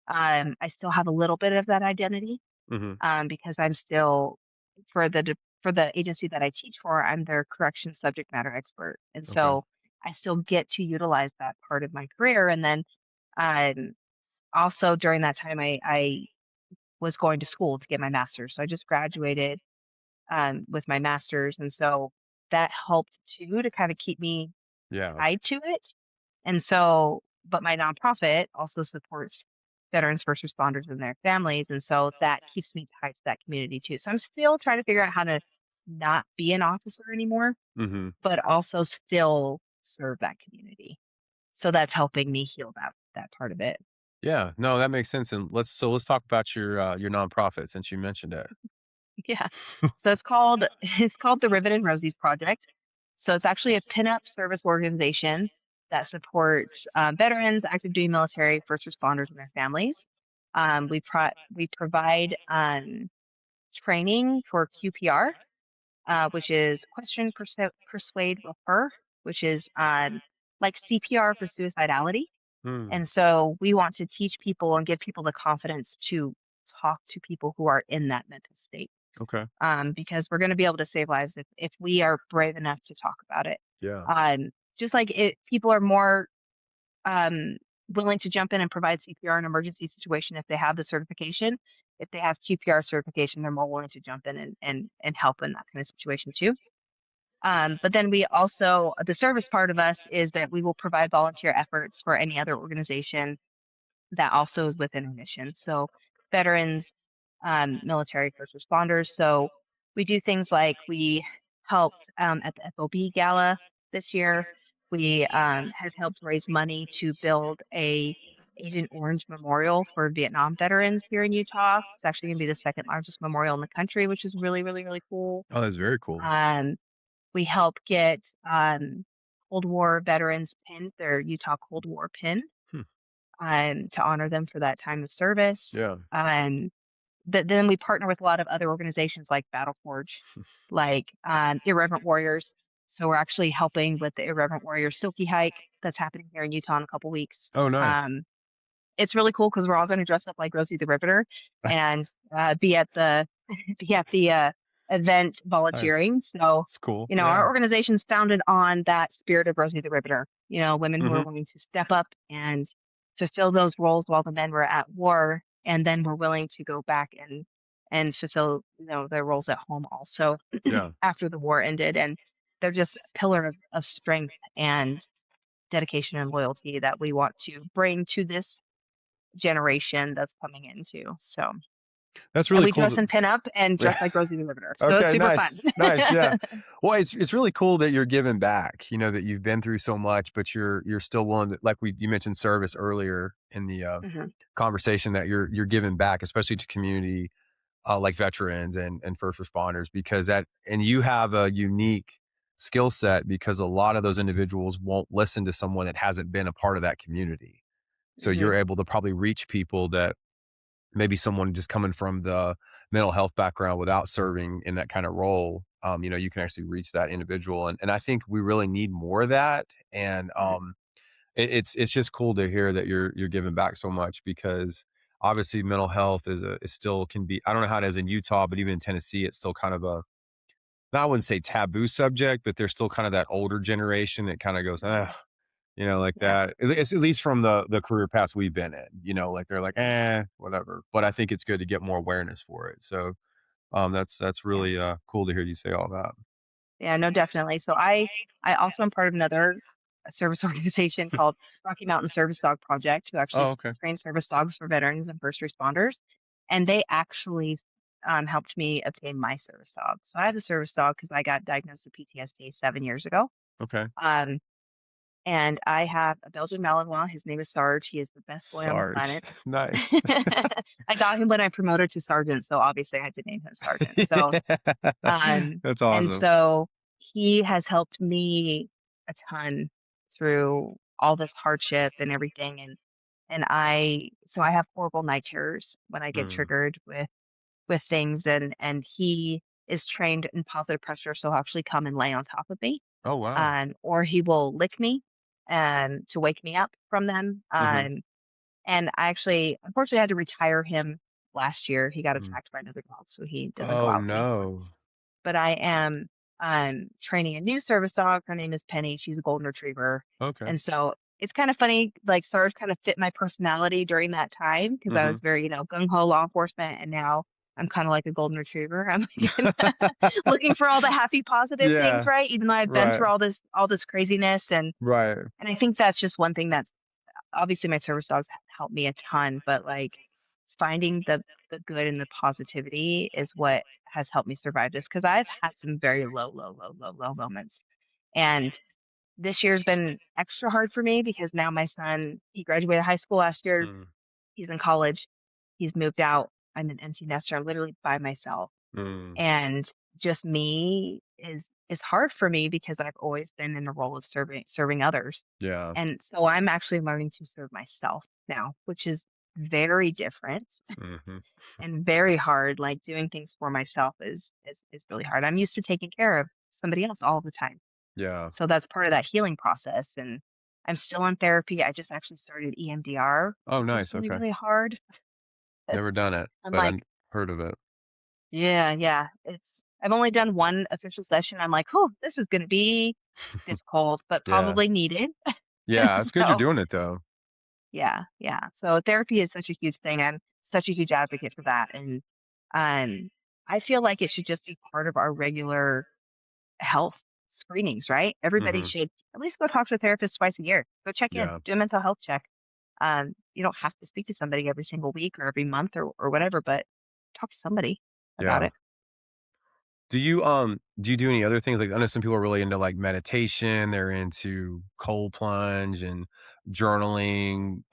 I still have a little bit of that identity, Mhm. because I'm still for the agency that I teach for, I'm their corrections subject matter expert, and Okay. so I still get to utilize that part of my career, and then, um, also during that time, I was going to school to get my master's. So I just graduated with my master's, and so that helped too to kind of keep me Yeah. tied to it. And so, but my nonprofit also supports veterans, first responders, and their families, and so that keeps me tied to that community too. So I'm still trying to figure out how to not be an officer anymore, Mhm. but also still serve that community. So that's helping me heal that part of it. Yeah. No, that makes sense, and let's talk about your nonprofit since you mentioned it. Yeah. So it's called it's called the Rivetin Rosie's Project. So it's actually a pinup service organization that supports veterans, active duty military, first responders, and their families. We provide training for QPR, which is question, persuade, refer, which is like CPR for suicidality. Mm, And so we want to teach people and give people the confidence to talk to people who are in that mental state, okay. because we're going to be able to save lives if we are brave enough to talk about it. Yeah. Just like people are more um, willing to jump in and provide CPR in an emergency situation if they have the certification. If they have QPR certification, they're more willing to jump in and help in that kind of situation too. But then we also, the service part of us is that we will provide volunteer efforts for any other organization that also is within our mission. So veterans, military, first responders. So we do things like we helped at the FOB gala this year. We has helped raise money to build a Agent Orange Memorial for Vietnam veterans here in Utah. It's actually going to be the second largest memorial in the country, which is really, really, really cool. Oh, that's very cool. Um, we help get Cold War veterans pins, their Utah Cold War pin, Hmm. to honor them for that time of service. Yeah. Um, but then we partner with a lot of other organizations like Battle Forge, like Irreverent Warriors. So we're actually helping with the Irreverent Warriors Silky Hike that's happening here in Utah in a couple weeks. Oh, nice. It's really cool because we're all going to dress up like Rosie the Riveter and be at the be at the event Nice. volunteering. So, It's cool. our Yeah. organization's founded on that spirit of Rosie the Riveter. Women who are Mhm. willing to step up and fulfill those roles while the men were at war, and then were willing to go back and fulfill their roles at home also Yeah. after the war ended. And they're just a pillar of strength and dedication and loyalty that we want to bring to this generation that's coming into. So, That's and really we cool dress that in pinup and yeah. dress like Rosie the Riveter. So it's Okay, super fun. nice. Nice, yeah. Well, it's really cool that you're giving back, that you've been through so much, but you're still willing to like you mentioned service earlier in the, Mhm, conversation that you're giving back, especially to community, like veterans and first responders because that and you have a unique skill set because a lot of those individuals won't listen to someone that hasn't been a part of that community. So mhm, you're able to probably reach people that maybe someone just coming from the mental health background without serving in that kind of role, you can actually reach that individual. And I think we really need more of that. And mhm, it's just cool to hear that you're giving back so much because obviously mental health is still can be I don't know how it is in Utah, but even in Tennessee, it's still kind of a I wouldn't say taboo subject, but there's still kind of that older generation that kind of goes, like yeah, that. It's at least from the career paths we've been in, like they're like, whatever. But I think it's good to get more awareness for it. So that's yeah, really cool to hear you say all that. yeah. No, definitely. So I also am part of another service organization called Rocky Mountain Service Dog Project, who actually Oh, okay. train service dogs for veterans and first responders, and they actually helped me obtain my service dog. So I have a service dog because I got diagnosed with PTSD 7 years ago. Okay. Um, And I have a Belgian Malinois. His name is Sarge. He is the best boy on the Sarge. planet. Nice. I got him when I promoted to sergeant, so obviously I had to name him sergeant. So, That's and awesome. so he has helped me a ton through all this hardship and everything. And I have horrible night terrors when I get Mm. triggered with things, and he is trained in positive pressure, so he'll actually come and lay on top of me, Oh, wow. or he will lick me to wake me up from them. Mhm. And I actually, unfortunately, had to retire him last year. He got Mm. attacked by another dog, so he doesn't go Oh, out anymore. no. But I am training a new service dog. Her name is Penny. She's a golden retriever, Okay. and so it's kind of funny. Like Sarge kind of fit my personality during that time because I was Mhm. very, gung ho law enforcement, and now I'm kind of like a golden retriever. I'm like, looking for all the happy, positive things, Yeah. right? Even though I've been Right. through all this craziness, Right. and I think that's just one thing that's obviously my service dogs helped me a ton, but like finding the good and the positivity is what has helped me survive this because I've had some very low, low, low, low, low moments. And this year's been extra hard for me because now my son, he graduated high school last year. Mm. He's in college. He's moved out. I'm an empty nester. I'm literally by myself. Mm. And just me is hard for me because I've always been in the role of serving others. Yeah. And so I'm actually learning to serve myself now, which is very different Mhm. and very hard. Like doing things for myself is really hard. I'm used to taking care of somebody else all the time. Yeah. So that's part of that healing process. I'm still in therapy. I just actually started EMDR, Oh, which was nice, really, okay. really hard. Never It's, done it, I'm but like, I heard of it. yeah, yeah. I've only done one official session. I'm like, oh, this is going to be difficult, but Yeah. probably needed. Yeah, it's good you're So, doing it, though. yeah, yeah. So therapy is such a huge thing. I'm such a huge advocate for that. And um, I feel like it should just be part of our regular health screenings, right? Everybody Mhm. should at least go talk to a therapist twice a year. Go check in, Yeah. do a mental health check. You don't have to speak to somebody every single week or every month or whatever, but talk to somebody about Yeah. it. Do you do any other things? Like, I know some people are really into, like, meditation, they're into cold plunge and journaling,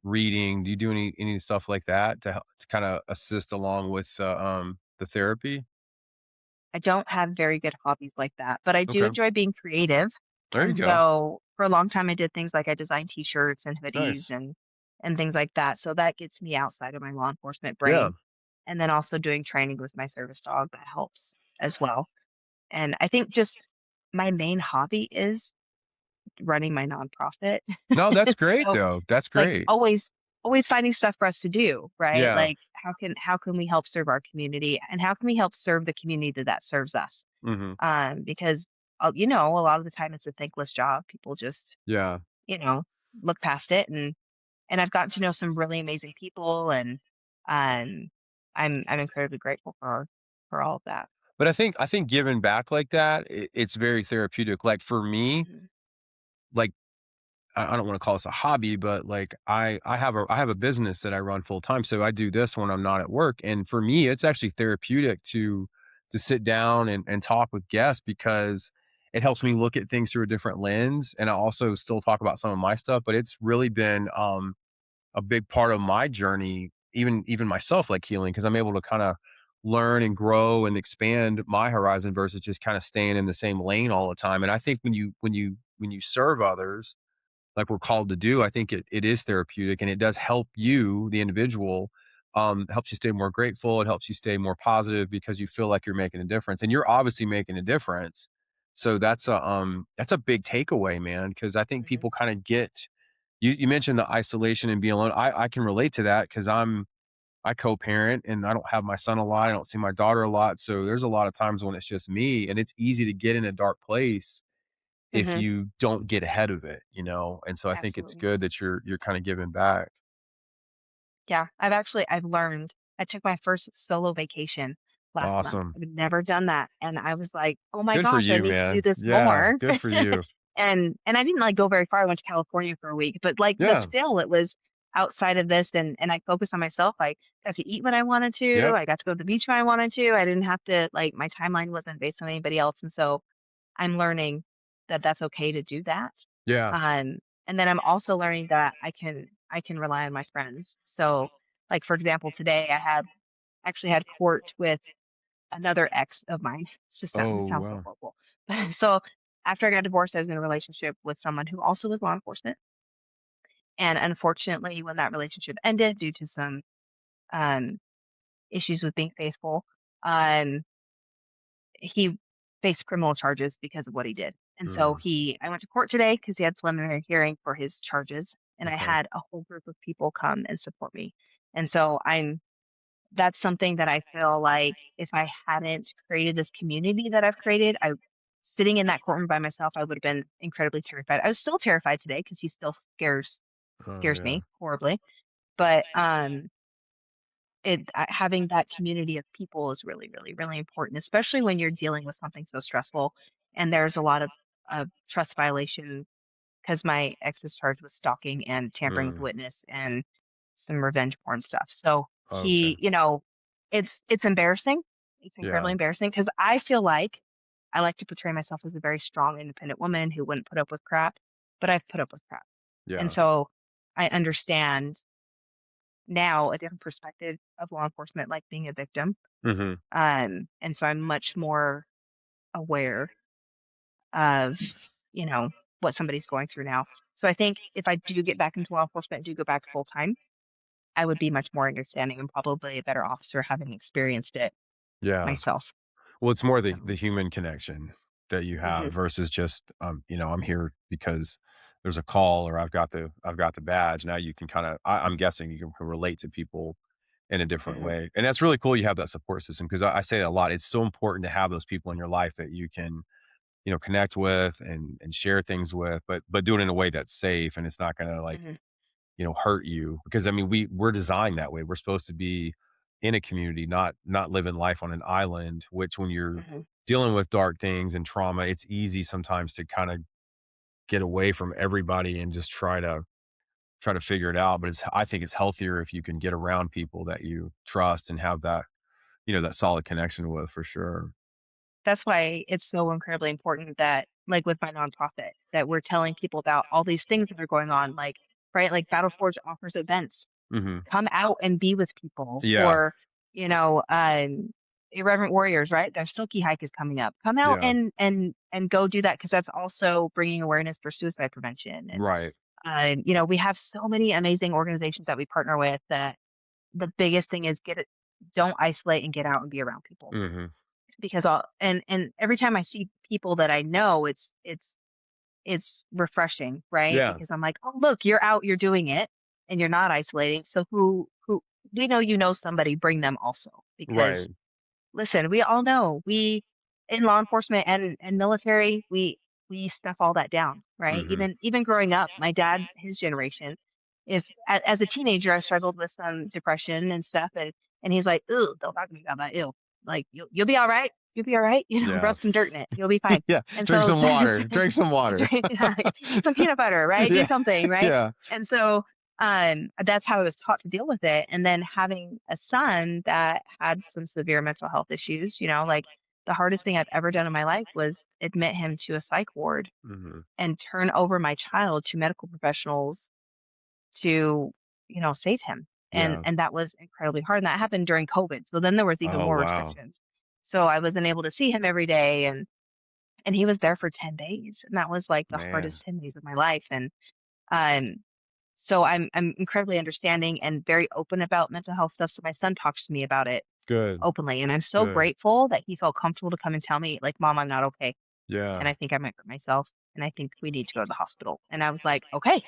reading. Do you do any stuff like that to help to kinda assist along with, the therapy? I don't have very good hobbies like that, but I do Okay. enjoy being creative. There you And go. so for a long time I did things like I designed t-shirts and hoodies Nice. and things like that. So that gets me outside of my law enforcement Yeah. brain. And then also doing training with my service dog that helps as well. And I think just my main hobby is running my nonprofit. No, that's great, So, though. That's like, great. always finding stuff for us to do, right? Yeah. Like, how can we help serve our community, and how can we help serve the community that serves us? Mhm. Because, a lot of the time it's a thankless job. People just, Yeah. you know, look past it, and I've gotten to know some really amazing people, and um, I'm incredibly grateful for all of that. But I think giving back like that, it's very therapeutic. Like, for me, Mhm, like, I don't wanna call this a hobby, but, like, I have a business that I run full time, so I do this when I'm not at work, and for me, it's actually therapeutic to sit down and talk with guests because it helps me look at things through a different lens, and I also still talk about some of my stuff, but it's really been, a big part of my journey, even myself, like, healing, because 'cause I'm able to kinda learn and grow and expand my horizon versus just kinda staying in the same lane all the time, and I think when you serve others like we're called to do, I think it is therapeutic and it does help you, the individual, helps you stay more grateful. It helps you stay more positive because you feel like you're making a difference and you're obviously making a difference. So that's a big takeaway, man. Cause I think mhm, people kind of get, you mentioned the isolation and being alone. I can relate to that because I co-parent and I don't have my son a lot. I don't see my daughter a lot. So there's a lot of times when it's just me and it's easy to get in a dark place if mhm, you don't get ahead of it, you know? And so I think it's absolutely. good that you're kinda giving back. Yeah, I've learned. I took my first solo vacation last month. Awesome. I've never done that, and I was like, "Oh my Good for gosh, I you, need to do man. this Yeah, more." good for you. And I didn't, like, go very far. I went to California for a week, but Yeah. still, it was outside of this, and I focused on myself. I got to eat when I wanted to. Yep. I got to go to the beach when I wanted to. I didn't have to, like, my timeline wasn't based on anybody else, and so I'm learning that that's okay to do that. Yeah. Um, and then I'm also learning that I can rely on my friends. So, like, for example, today I had actually had court with another ex of mine. This Oh, sounds so wow. horrible. So after I got divorced, I was in a relationship with someone who also was law enforcement. And unfortunately, when that relationship ended due to some um, issues with being faithful, um, he faced criminal charges because of what he did. And so Mm, I went to court today because he had preliminary hearing for his charges, and I okay. had a whole group of people come and support me. And so that's something that I feel like if I hadn't created this community that I've created, sitting in that courtroom by myself, I would have been incredibly terrified. I was still terrified today because he still Oh, scares yeah. me horribly. But having that community of people is really, really, really important, especially when you're dealing with something so stressful. And there's a lot of trust violation because my ex is charged with stalking and tampering with Mm, witness and some revenge porn stuff. So okay. it's embarrassing. It's incredibly Yeah. embarrassing because I feel like I like to portray myself as a very strong, independent woman who wouldn't put up with crap, but I've put up with crap. And Yeah. so I understand now a different perspective of law enforcement, like being a victim. Mhm. And so I'm much more aware of, you know, what somebody's going through now. So I think if I do get back into law enforcement, do go back full time, I would be much more understanding and probably a better officer having experienced it Yeah. myself. Well, it's more the So, human connection that you have mhm, versus just, I'm here because there's a call or I've got the badge. Now you can kinda I'm guessing you can relate to people in a different Mhm, way. And that's really cool you have that support system because I say it a lot. It's so important to have those people in your life that you can, connect with and share things with, but do it in a way that's safe and it's not gonna like, mhm, hurt you. Because I mean, we're designed that way. We're supposed to be in a community, not living life on an island, which when you're mhm. dealing with dark things and trauma, it's easy sometimes to kind of get away from everybody and just try to figure it out. But I think it's healthier if you can get around people that you trust and have that, that solid connection with for sure. That's why it's so incredibly important that, like with my nonprofit, that we're telling people about all these things that are going on, like, right? Like Battle Forge offers events. Hmm. Come out and be with people, Yeah. or, you know, Irreverent Warriors, right? Their Silky Hike is coming up. Come out Yeah. and go do that because that's also bringing awareness for suicide prevention. And, Right. we have so many amazing organizations that we partner with that the biggest thing is don't isolate and get out and be around people Hmm. because and every time I see people that I know, it's refreshing, right? Yeah. Because I'm like, "Oh, look, you're out, you're doing it, and you're not isolating. So who we know you know somebody, bring them also." Because Right. listen, we all know we in law enforcement and military, we stuff all that down, right? Hmm. Even growing up, my dad, his generation, if as a teenager I struggled with some depression and stuff, and he's like, "Ew, don't talk to me about that. Ew. Like you'll be all right. You'll be all right. Yeah. rub some dirt in it. You'll be fine." Yeah. And Drink so some water. Drink some water. yeah, eat some peanut butter, right? Do Yeah. something, right? Yeah. And so, that's how I was taught to deal with it. And then having a son that had some severe mental health issues, like the hardest thing I've ever done in my life was admit him to a psych ward Hmm. and turn over my child to medical professionals to, save him. And Yeah. and that was incredibly hard. And that happened during COVID. So then there was even Oh, more wow. restrictions. So I wasn't able to see him every day, and he was there for 10 days, and that was, like, the Man. hardest 10 days of my life, and, um, so I'm incredibly understanding and very open about mental health stuff, so my son talks to me about it Good. openly, and I'm so Good. grateful that he felt comfortable to come and tell me, like, "Mom, I'm not okay, and Yeah. I think I might hurt myself, and I think we need to go to the hospital," and I was like, "Okay,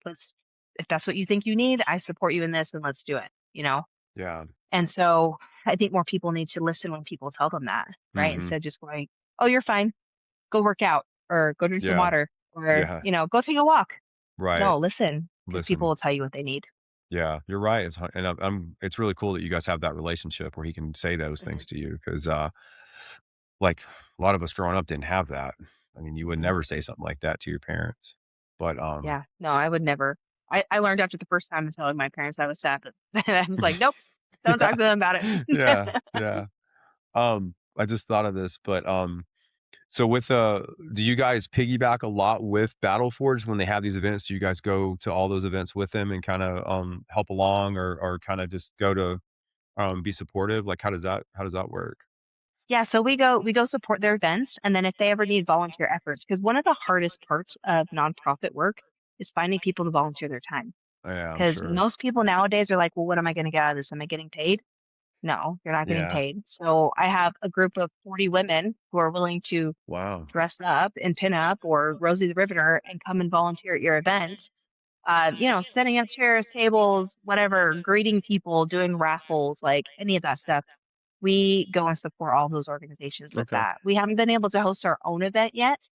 let's if that's what you think you need, I support you in this, and let's do it," you know? Yeah. And so, I think more people need to listen when people tell them that, right? Hmm. Instead of just going, "Oh, you're fine. Go work out," or "Go drink some Yeah. water," or, Yeah. "Go take a walk." Right. No, listen, because people Listen. will tell you what they need. Yeah, you're right. And it's really cool that you guys have that relationship where he can say those Mhm, things to you because, like a lot of us growing up didn't have that. I mean, you would mhm. never say something like that to your parents, but, Yeah, no, I would never. I learned after the first time of telling my parents I was sad, but I was like, "Nope, don't talk yeah, to them about it." yeah, yeah. I just thought of this, but, so do you guys piggyback a lot with Battle Forge when they have these events? Do you guys go to all those events with them and kinda, help along or kinda just go to, be supportive? Like, how does that work? Yeah, so we go support their events, and then if they ever need volunteer efforts, because one of the hardest parts of nonprofit work is finding people to volunteer their time. Yeah, I'm Because sure. most people nowadays are like, "Well, what am I gonna get out of this? Am I getting paid?" No, you're not getting Yeah. paid. So I have a group of 40 women who are willing to Wow. dress up and pin up or Rosie the Riveter and come and volunteer at your event. Setting up chairs, tables, whatever, greeting people, doing raffles, like any of that stuff. We go and support all those organizations with Okay. that. We haven't been able to host our own event yet,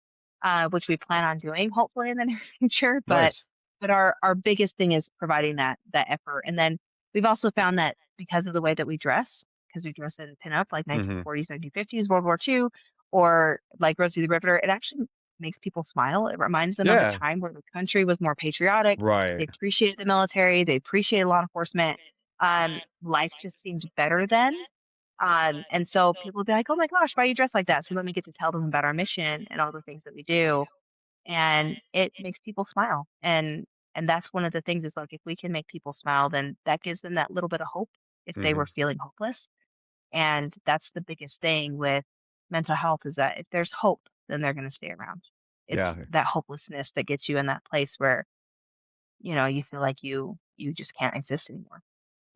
which we plan on doing hopefully in the near future. But Nice. our biggest thing is providing that effort. And then we've also found that because of the way that we dress, because we dress in pinup like Mhm. 1940s, 1950s, World War II, or like Rosie the Riveter, it actually makes people smile. It reminds them of a Yeah. time where the country was more patriotic. They Right. appreciated the military. They appreciated law enforcement. Life just seems better then. And so people will be like, "Oh my gosh, why are you dressed like that?" So then we get to tell them about our mission and all the things that we do, and it makes people smile. And that's one of the things is like if we can make people smile, then that gives them that little bit of hope if they were Mhm. feeling hopeless. And that's the biggest thing with mental health is that if there's hope, then they're going to stay around. It's Yeah. that hopelessness that gets you in that place where, you feel like you just can't exist anymore.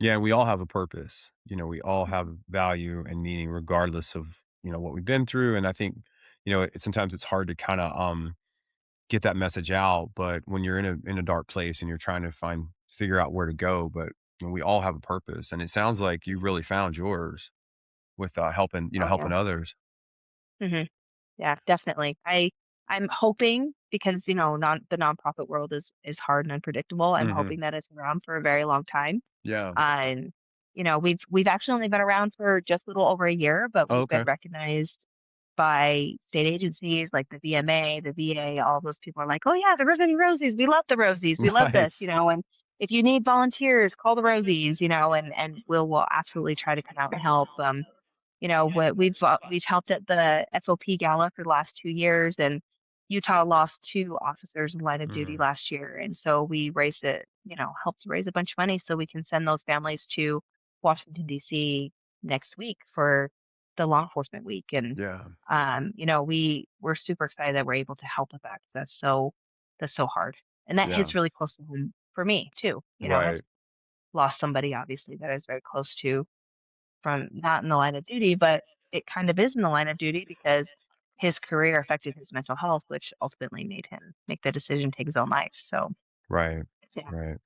Yeah, we all have a purpose. We all have Mhm. value and meaning regardless of, what we've been through, and I think, sometimes it's hard to kinda, get that message out. But when you're in a dark place and you're trying to figure out where to go, but we all have a purpose, and it sounds like you really found yours with helping Oh yeah. helping others. hmm Yeah, definitely. I'm hoping because the nonprofit world is hard and unpredictable. I'm Hmm. hoping that it's around for a very long time. Yeah. And we've actually only been around for just a little over a year, but Oh, we've been okay. recognized by state agencies like the VMA, the VA. All those people are like, "Oh yeah, the Rivetin Rosies. We love the Rosies. We love this." Nice. And if you need volunteers, call the Rosies. And we'll absolutely try to come out and help. We've helped at the FOP Gala for the last 2 years, and Utah lost two officers in line of duty Hmm. last year, and so we helped raise a bunch of money so we can send those families to Washington D.C. next week for the law enforcement week, and Yeah. we're super excited that we're able to help with that 'cause that's so hard, and that Yeah. hits really close to home for me too. I've Right. lost somebody obviously that I was very close to from not in the line of duty, but it kind of is in the line of duty because his career affected his mental health, which ultimately made him make the decision to take his own life. So, Right. yeah. Right.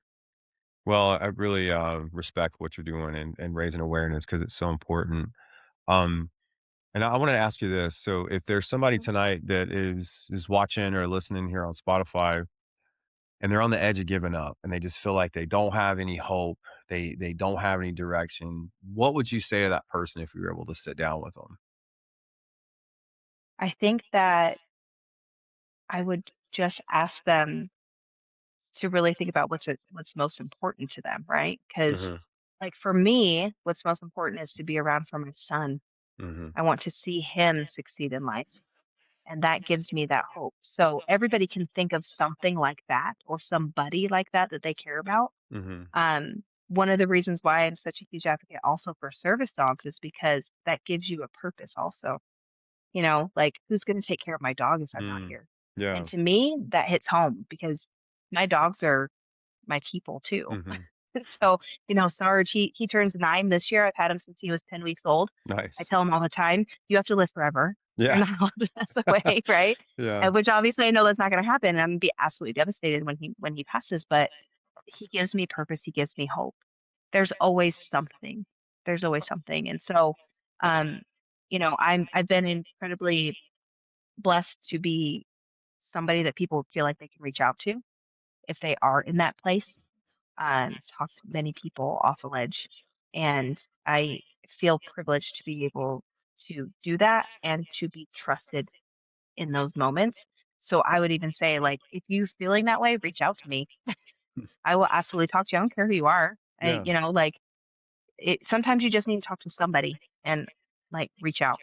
Well, I really respect what you're doing and raising awareness because it's so important. Um, and I want to ask you this: so, if there's somebody Mhm. tonight that is watching or listening here on Spotify, and they're on the edge of giving up, and they just feel like they don't have any hope, they don't have any direction, what would you say to that person if you were able to sit down with them? I think that I would just ask them to really think about what's most important to them, right? Because, Hmm. like for me, what's most important is to be around for my son. Hmm. I want to see him succeed in life. And that gives me that hope. So everybody can think of something like that or somebody like that they care about. Hmm. One of the reasons why I'm such a huge advocate also for service dogs is because that gives you a purpose also. Like who's going to take care of my dog if I'm not Mm. here? And Yeah. to me, that hits home because my dogs are my people too. Hmm. So, Sarge, he turns 9 this year. I've had him since he was 10 weeks old. I Nice. tell him all the time, "You have to live forever. You're Yeah. not allowed to pass away," right? Yeah. And which obviously I know that's not gonna happen, and I'm gonna be absolutely devastated when he passes, but he gives me purpose, he gives me hope. There's always something. There's always something, and so, um, I've been incredibly blessed to be somebody that people feel like they can reach out to if they are in that place. Talked to many people off a ledge, and I feel privileged to be able to do that and to be trusted in those moments. So I would even say, like, if you're feeling that way, reach out to me. I will absolutely talk to you. I don't care who you are. Yeah. Sometimes you just need to talk to somebody and like reach out.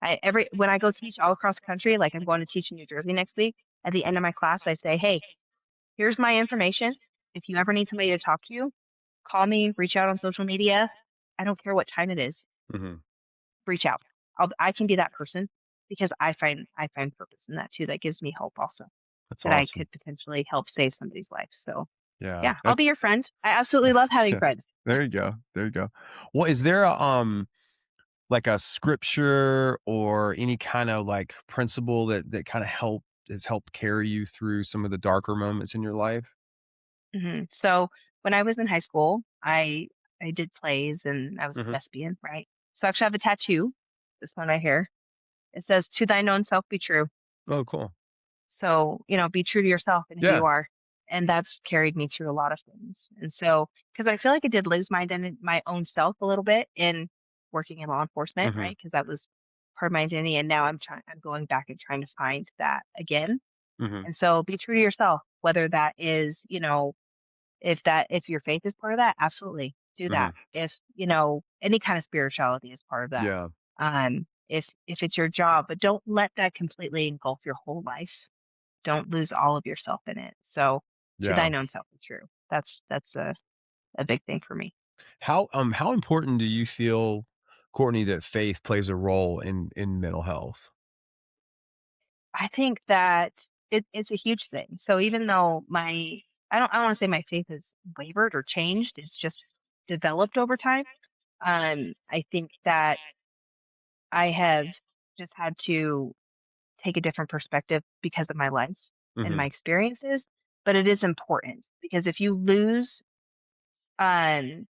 When I go teach all across the country, like I'm going to teach in New Jersey next week. At the end of my class, I say, "Hey, here's my information. If you ever need somebody to talk to, call me, reach out on social media. I don't care what time it is. Hmm. Reach out. I can be that person because I find purpose in that too. That gives me hope also That's that I awesome. could potentially help save somebody's life. So Yeah. yeah, I'll be your friend. I absolutely love having Yeah. friends. There you go. There you go. Well, is there a like a scripture or any kind of like principle that kind of has helped carry you through some of the darker moments in your life? So when I was in high school, I did plays and I was a Hmm. thespian, right? So I actually have a tattoo. This one right here. It says, "To thine own self be true." Oh, cool. So, be true to yourself and who Yeah. you are. And that's carried me through a lot of things. And so, because I feel like I did lose my identity, my own self a little bit in working in law enforcement, Hmm. right? Because that was part of my identity. And now I'm going back and trying to find that again. Hmm. And so be true to yourself, whether that is, if your faith is part of that, absolutely do Hmm. that. If, any kind of spirituality is part of that. Yeah. If it's your job, but don't let that completely engulf your whole life. Don't lose all of yourself in it. So, to Yeah. thine own self be true. That's a big thing for me. How important do you feel, Courtney, that faith plays a role in mental health? I think that it's a huge thing. So even though I don't want to say my faith has wavered or changed, it's just developed over time. I think that I have just had to take a different perspective because of my life. and Mhm. my experiences, but it is important because if you lose, um,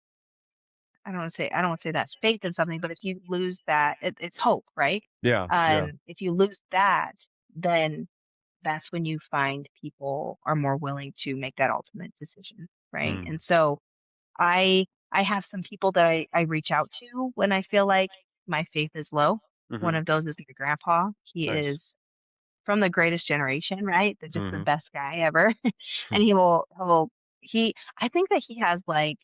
I don't want to say that faith in something, but if you lose that, it's hope, right? Yeah, yeah. If you lose that, then that's when you find people are more willing to make that ultimate decision, right? Mm. And so I have some people that I reach out to when I feel like my faith is low. One Mhm. of those is my grandpa. He Nice. is from the greatest generation, right? Just the Mhm. best guy ever. And he will he I think that he has like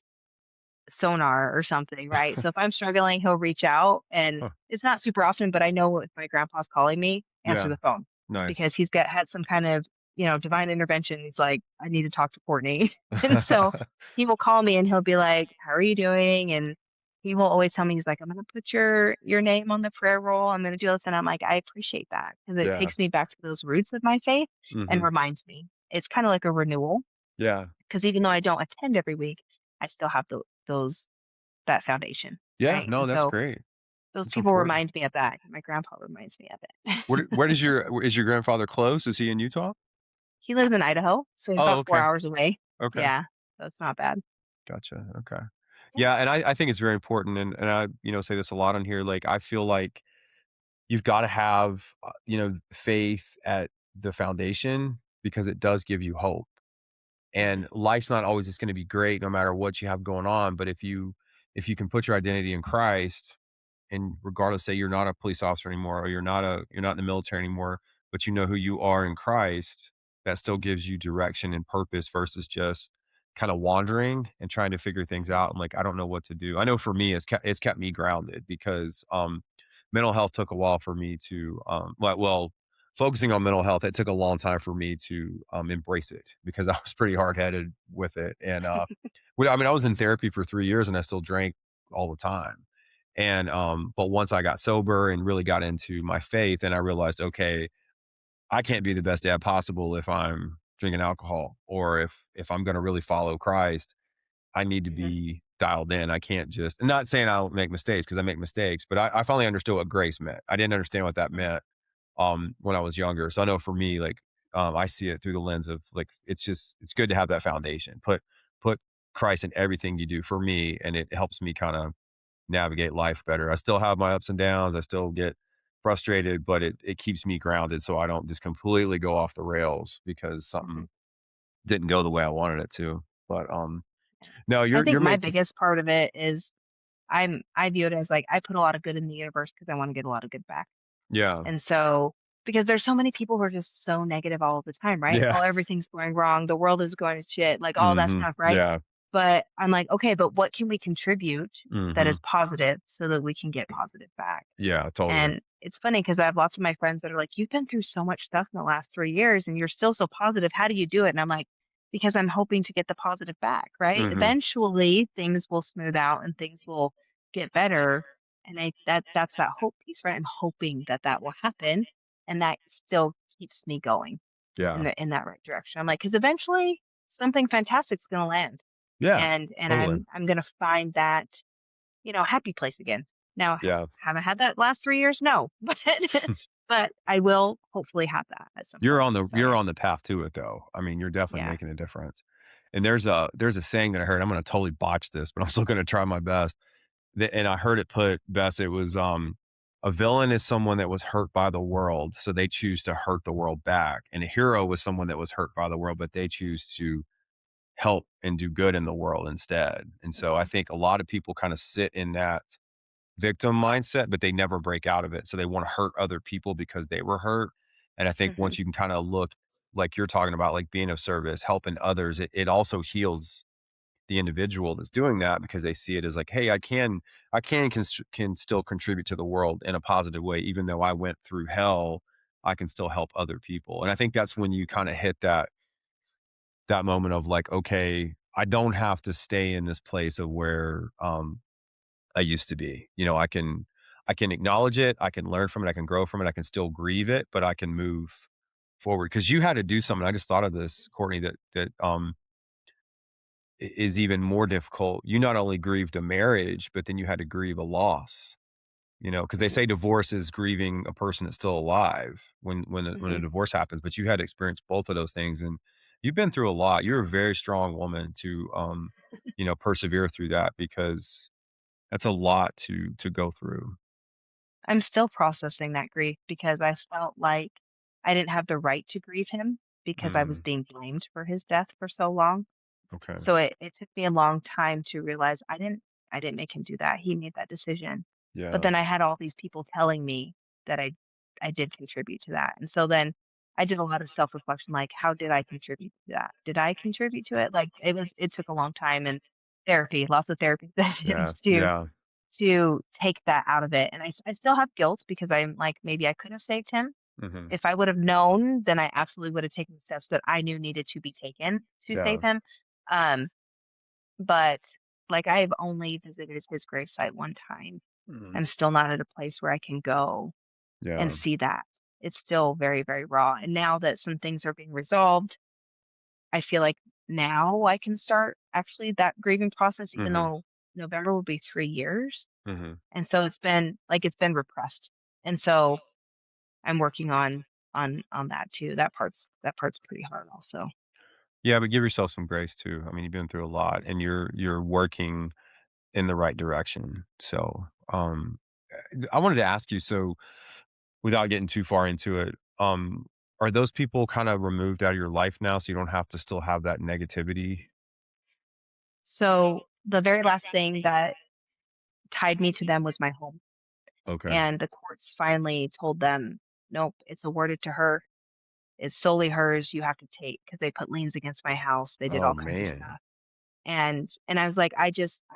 sonar or something, right? So if I'm struggling, he'll reach out and Huh. it's not super often, but I know if my grandpa's calling me, answer Yeah. the phone Nice. because he's got had some kind of, divine intervention. He's like, I need to talk to Courtney. And so he will call me and he'll be like, how are you doing? And he will always tell me, he's like, I'm gonna put your name on the prayer roll. I'm gonna do this. And I'm like, I appreciate that because it Yeah. takes me back to those roots of my faith and Mhm. reminds me. It's kind of like a renewal Yeah. because even though I don't attend every week, I still have those that foundation, Yeah, right? no, And that's so great. those That's people important. remind me of that. My grandpa reminds me of Where it. where does your is your grandfather close? Is he in Utah? He lives in Idaho, so he's Oh, about 4 okay. hours away. Okay. Yeah, so it's not bad. Gotcha. Okay. Yeah. Yeah, and I think it's very important, and I, say this a lot on here, like, I feel like you've gotta have, faith at the foundation because it does give you hope. Mhm, And life's not always just gonna be great no matter what you have going on, but if you can put your identity in Christ, and regardless, say you're not a police officer anymore, or you're not in the military anymore, but you know who you are in Christ, that still gives you direction and purpose versus just kind of wandering and trying to figure things out. I'm like, I don't know what to do. I know for me, it's kept me grounded because mental health took a while for me to focusing on mental health. It took a long time for me to embrace it because I was pretty hard headed with it. And I mean, I was in therapy for 3 years and I still drank all the time. And but once I got sober and really got into my faith, and I realized, okay, I can't be the best dad possible if I'm drinking alcohol, or if I'm going to really follow Christ, I need to mhm, be dialed in. I can't just, and not saying I don't make mistakes because I make mistakes, but I finally understood what grace meant. I didn't understand what that mhm, meant when I was younger. So I know for me, like, I see it through the lens of like, it's good to have that foundation. Put Christ in everything you do for me, and it helps me kind of navigate life better. I still have my ups and downs. I still get frustrated, but it keeps me grounded so I don't just completely go off the rails because mhm. something didn't go the way I wanted it to. But no, I you're think my making, biggest part of it is I view it as like I put a lot of good in the universe because I want to get a lot of good back. yeah. And so because there's so many people who are just so negative all the time, right? Yeah. Oh, everything's going wrong, the world is going to shit, like all that Mhm. stuff, right? Yeah. But I'm like, okay, but what can we contribute that is Mhm. positive so that we can get positive back? Yeah, totally. And it's funny because I have lots of my friends that are like, you've been through so much stuff in the last 3 years and you're still so positive. How do you do it? And I'm like, because I'm hoping to get the positive back, right? Mhm. Eventually things will smooth out and things will get better. And that's that hope piece, right? I'm hoping that that will happen. And that still keeps me going Yeah. in that right direction. I'm like, because eventually something fantastic's gonna land Yeah. and Totally. I'm gonna find that happy place again. Now, Yeah. haven't had that last 3 years? No, but I will hopefully have that at some You're point. on the So, you're yeah. on the path to it though. I mean, you're definitely Yeah. making a difference. And there's a saying that I heard. I'm going to totally botch this, but I'm still going to try my best. And I heard it put best. It was a villain is someone that was hurt by the world, so they choose to hurt the world back. And a hero was someone that was hurt by the world, but they choose to help and do good in the world instead. And so I Mhm, think a lot of people kind of sit in that victim mindset, but they never break out of it. So they want to hurt other people because they were hurt. And I think mhm, once you can kind of look like you're talking about, like being of service, helping others, it also heals the individual that's doing that because they see it as like, hey, I can still contribute to the world in a positive way, even though I went through hell. I can still help other people, and I think that's when you kind of hit that moment of like, okay, I don't have to stay in this place of where I used to be. I can acknowledge it, I can learn from it, I can grow from it, I can still grieve it, but I can move forward. Because you had to do something. I just thought of this, Courtney, that is even more difficult. You not only grieved a marriage, but then you had to grieve a loss. because they say divorce is grieving a person that's still alive when a Hmm. divorce happens, but you had to experience both of those things, and you've been through a lot. You're a very strong woman to, persevere through that because that's a lot to go through. I'm still processing that grief because I felt like I didn't have the right to grieve him because I was Mm, being blamed for his death for so long. okay. So it took me a long time to realize I didn't make him do that. He made that decision. But Yeah. then I had all these people telling me that I did contribute to that. And so then I did a lot of self-reflection, like, how did I contribute to that? Did I contribute to it? Like it took a long time and therapy, lots of therapy Yeah. sessions Yeah. to take that out of it. And I still have guilt because I'm like, maybe I could have saved him. Mhm. If I would have known, then I absolutely would have taken the steps that I knew needed to be taken to Yeah. save him. Um, but, like, I've only visited his gravesite one time. Mhm. I'm still not at a place where I can go and Yeah. see that. It's still very, very raw, and now that some things are being resolved, I feel like now I can start actually that grieving process even Mhm. though November will be 3 years, Mhm. and so it's been repressed, and so I'm working on that too. That part's pretty hard also. Yeah, but give yourself some grace too. I mean, you've been through a lot and you're working in the right direction. So, I wanted to ask you, so without getting too far into it, are those people kind of removed out of your life now so you don't have to still have that negativity? So, the very last thing that tied me to them was my home. Okay. And the courts finally told them, "Nope, it's awarded to her. It's solely hers. You have to take," because they put liens against my house. They did Oh all kinds of man. stuff. And I was like, I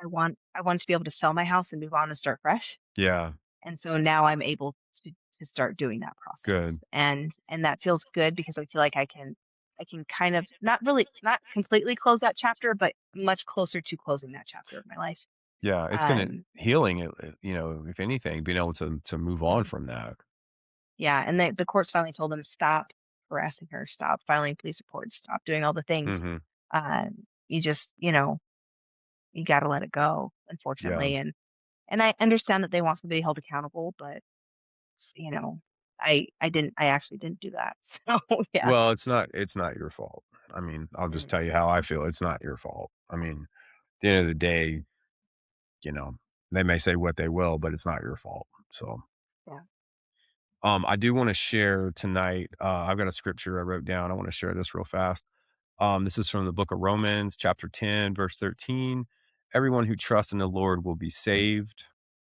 want to be able to sell my house and move on and start fresh. Yeah, And so now I'm able to start doing that good. process. And that feels good because I feel like I can kind of not completely close that chapter, but much closer to closing that chapter of my life. Yeah, it's gonna Um, healing it, if anything, being able to move on mhm. from that. Yeah, and the courts finally told them, "Stop harassing her, stop filing police reports, stop doing all the things. Mhm. You just, you gotta let it go, Yeah. unfortunately." And I understand that they want somebody held accountable, but, you know, I actually didn't do that. So, yeah. Well, it's not your fault. I mean, I'll just Mhm. tell you how I feel. It's not your fault. I mean, at the end of the day, you know, they may say what they will, but it's not your fault. So, Yeah. I do want to share tonight. I've got a scripture I wrote down. I want to share this real fast. This is from the book of Romans, chapter 10, verse 13. Everyone who trusts in the Lord will be saved.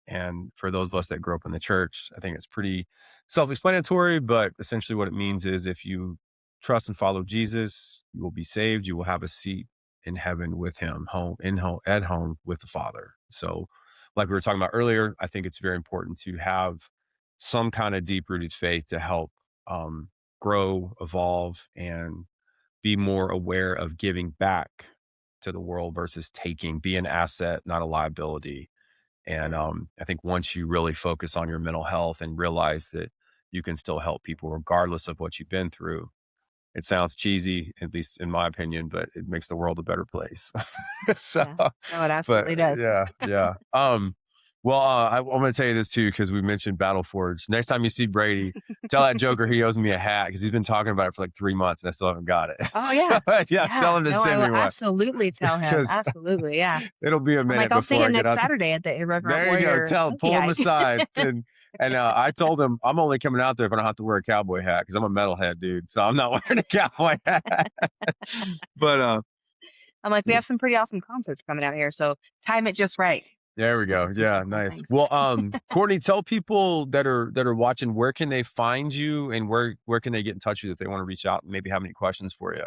And for those of us that grew up in the church, I think it's pretty self explanatory, but essentially what it means is if you trust and follow Jesus, you will be saved. You will have a seat in heaven with him, at home with the Father. So, like we were talking about earlier, I think it's very important to have some kind of deep rooted faith to help grow, evolve, and be more aware of giving back to the world versus taking, be an asset, not a liability. And Mhm. I think once you really focus on your mental health and realize that you can still help people regardless of what you've been through, it sounds cheesy, at least in my opinion, but it makes the world a better place. So, Yeah. No, it but absolutely does. yeah, yeah. Well, I'm going to tell you this too because we mentioned Battle Forge. Next time you see Brady, tell that Joker he owes me a hat because he's been talking about it for like 3 months and I still haven't got it. Oh, So yeah. yeah, tell Yeah. him to No, I send will me one absolutely tell him. because Absolutely, yeah. it'll be a I'm like, minute "I'll see before you I get next out. Saturday at the Irreverent There you go. Warrior movie Pull him hike." aside. And I told him I'm only coming out there if I don't have to wear a cowboy hat because I'm a metalhead dude. So I'm not wearing a cowboy hat. But I'm like, "We have some pretty awesome concerts coming out here, so time it just right." there we Those go. are some Yeah, pretty cool nice. things. Well, Courtney, tell people that are watching where can they find you and where can they get in touch with you if they want to reach out and maybe have any questions for you.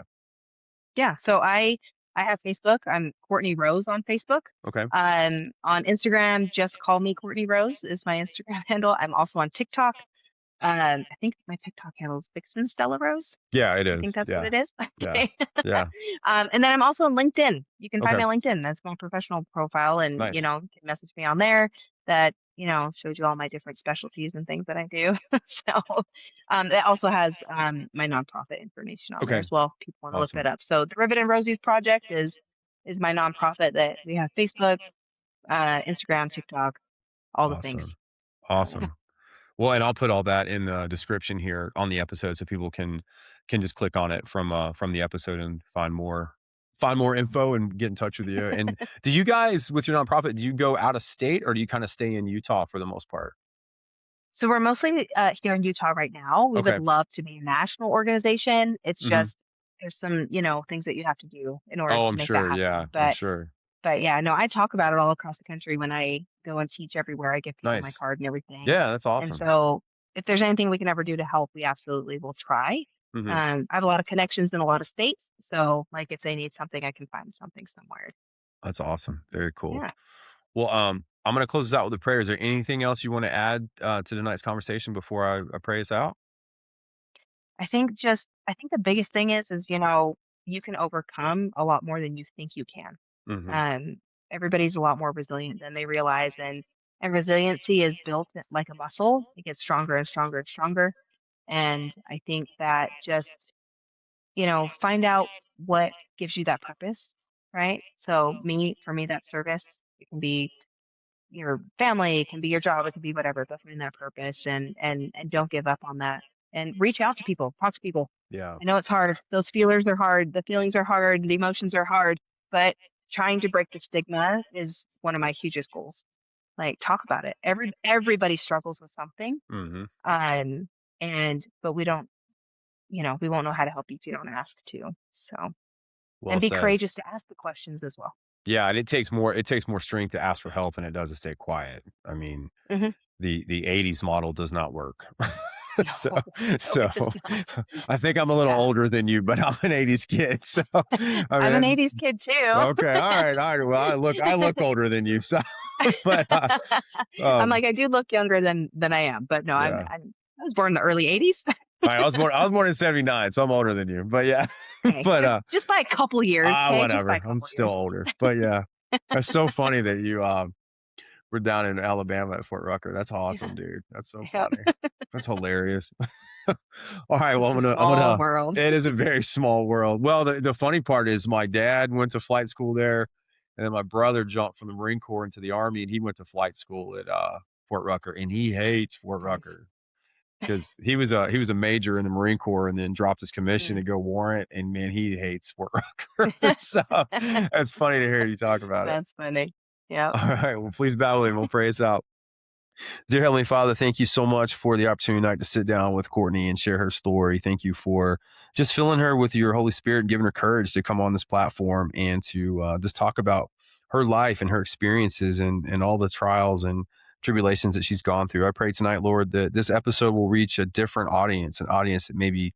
Yeah, so I have Facebook. I'm Courtney Rose on Facebook. Okay. On Instagram, just call me Courtney Rose is my Instagram handle. I'm also on TikTok. I think my TikTok handle is Vixen Stella Rose. Yeah, it I think is. that's what Yeah. it is. Yeah. Okay. Yeah. And then I'm also on LinkedIn. You can find Okay. me on LinkedIn. That's my professional profile, and Nice. you can message me on there. That shows you all my different specialties and things that I do. So it also has my nonprofit information on there Okay. as well. If people want to look that Awesome. up. So the Rivetin Rosie's project is my nonprofit that we have Facebook, Instagram, TikTok, all the things. Awesome. Awesome. Well, and I'll put all that in the description here on the episode so people can just click on it from the episode and find more info and get in touch with you. And do you guys with your nonprofit, do you go out of state or do you kind of stay in Utah for the most part? So we're mostly here in Utah right now. We would Okay. love to be a national organization. It's Mhm. just there's some, things that you have to do in order Oh, to I'm make that sure. Yeah, happen. I'm But sure. yeah, no, I talk about it all across the country when I go and teach everywhere. I give people my Nice. card and everything. Yeah, that's And awesome. so if there's anything we can ever do to help, we absolutely will try. Mhm. I have a lot of connections in a lot of states. So like if they need something, I can find something somewhere. That's awesome. Very cool. Yeah. Well, I'm gonna close this out with a prayer. Is there anything else you want to add to tonight's conversation before I pray us out? I think the biggest thing is, you can overcome a lot more than you think you can. Mhm. Um, Everybody's a lot more resilient than they realize, and resiliency is built like a muscle. It gets stronger and stronger and stronger. And I think that just, find out what gives you that purpose, right? So for me, that service, it can be your family, it can be your job, it can be whatever, but find that purpose and don't give up on that. And reach out to people, talk to people. Yeah. I know it's hard. Those feelers are hard. The feelings are hard. The emotions are hard. But trying to break the stigma is one of my hugest goals. Like talk about it. Everybody struggles with something. Mhm. Um, but we won't know how to help you if you don't ask to. So Well and be said. courageous to ask the questions as well. Yeah, and it takes more strength to ask for help than it does to stay quiet. I mean, Hmm. the '80s model does not work. No, So no, so it does not. I think I'm a little Yeah. older than you, but I'm an '80s kid. So I I'm an mean, 80s kid too. okay, all right. Well, I look older than you. So, but I'm um, like, I do look younger than I am, but no, yeah. I was born in the early 80s. I was born in '79, so I'm older than you. But yeah, Okay, but just by a couple years, okay? Just by a whatever. I'm couple still years. older. But yeah, it's so funny that you we're down in Alabama at Fort Rucker. That's awesome, Yeah, dude. That's so yep. funny. That's hilarious. All right, well, Just a small world. it is a very small world. Well, the funny part is my dad went to flight school there, and then my brother jumped from the Marine Corps into the Army, and he went to flight school at, Fort Rucker, and he hates Fort Nice. Rucker because he was a major in the Marine Corps and then dropped his commission to Mm. go warrant, and man, he hates Fort Rucker. So, it's funny to hear you talk about it. That's funny. Yep. All right, well, please bow with me, we'll pray us out. Dear Heavenly Father, thank you so much for the opportunity tonight to sit down with Courtney and share her story. Thank you for just filling her with your Holy Spirit and giving her courage to come on this platform and to just talk about her life and her experiences and all the trials and tribulations that she's gone through. I pray tonight, Lord, that this episode will reach a different audience, an audience that maybe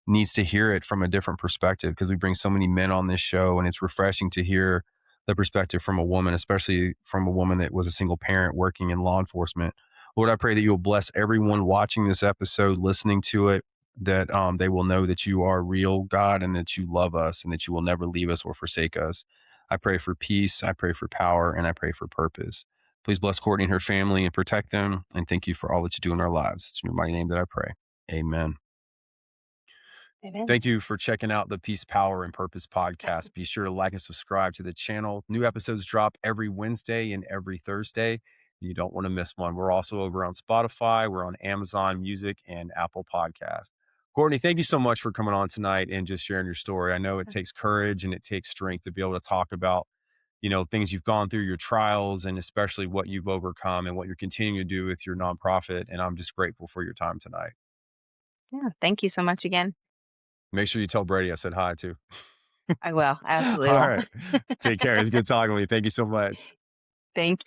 needs to hear it from a different perspective because we bring so many men on this show and it's refreshing to hear the perspective from a woman, especially from a woman that was a single parent working in law enforcement. Lord, I pray that you'll bless everyone watching this episode, listening to it, that they will know that you are real, God, and that you love us and that you will never leave us or forsake us. I pray for peace, I pray for power, and I pray for purpose. Please bless Courtney and her family and protect them. And thank you for all that you do in our lives. It's in your mighty name that I pray. Amen. Amen. Thank you for checking out the Peace, Power, and Purpose podcast. Be sure to like and subscribe to the channel. New episodes drop every Wednesday and every Thursday. You don't want to miss one. We're also over on Spotify. We're on Amazon Music and Apple Podcast. Courtney, thank you so much for coming on tonight and just sharing your story. I know it takes courage and it takes strength to be able to talk about, things you've gone through, your trials, and especially what you've overcome and what you're continuing to do with your nonprofit. And I'm just grateful for your time tonight. Yeah. Thank you so much again. Make sure you tell Brady I said hi too. I will. Absolutely All will. right. Take care. It's good talking with you. Thank you so much. Thank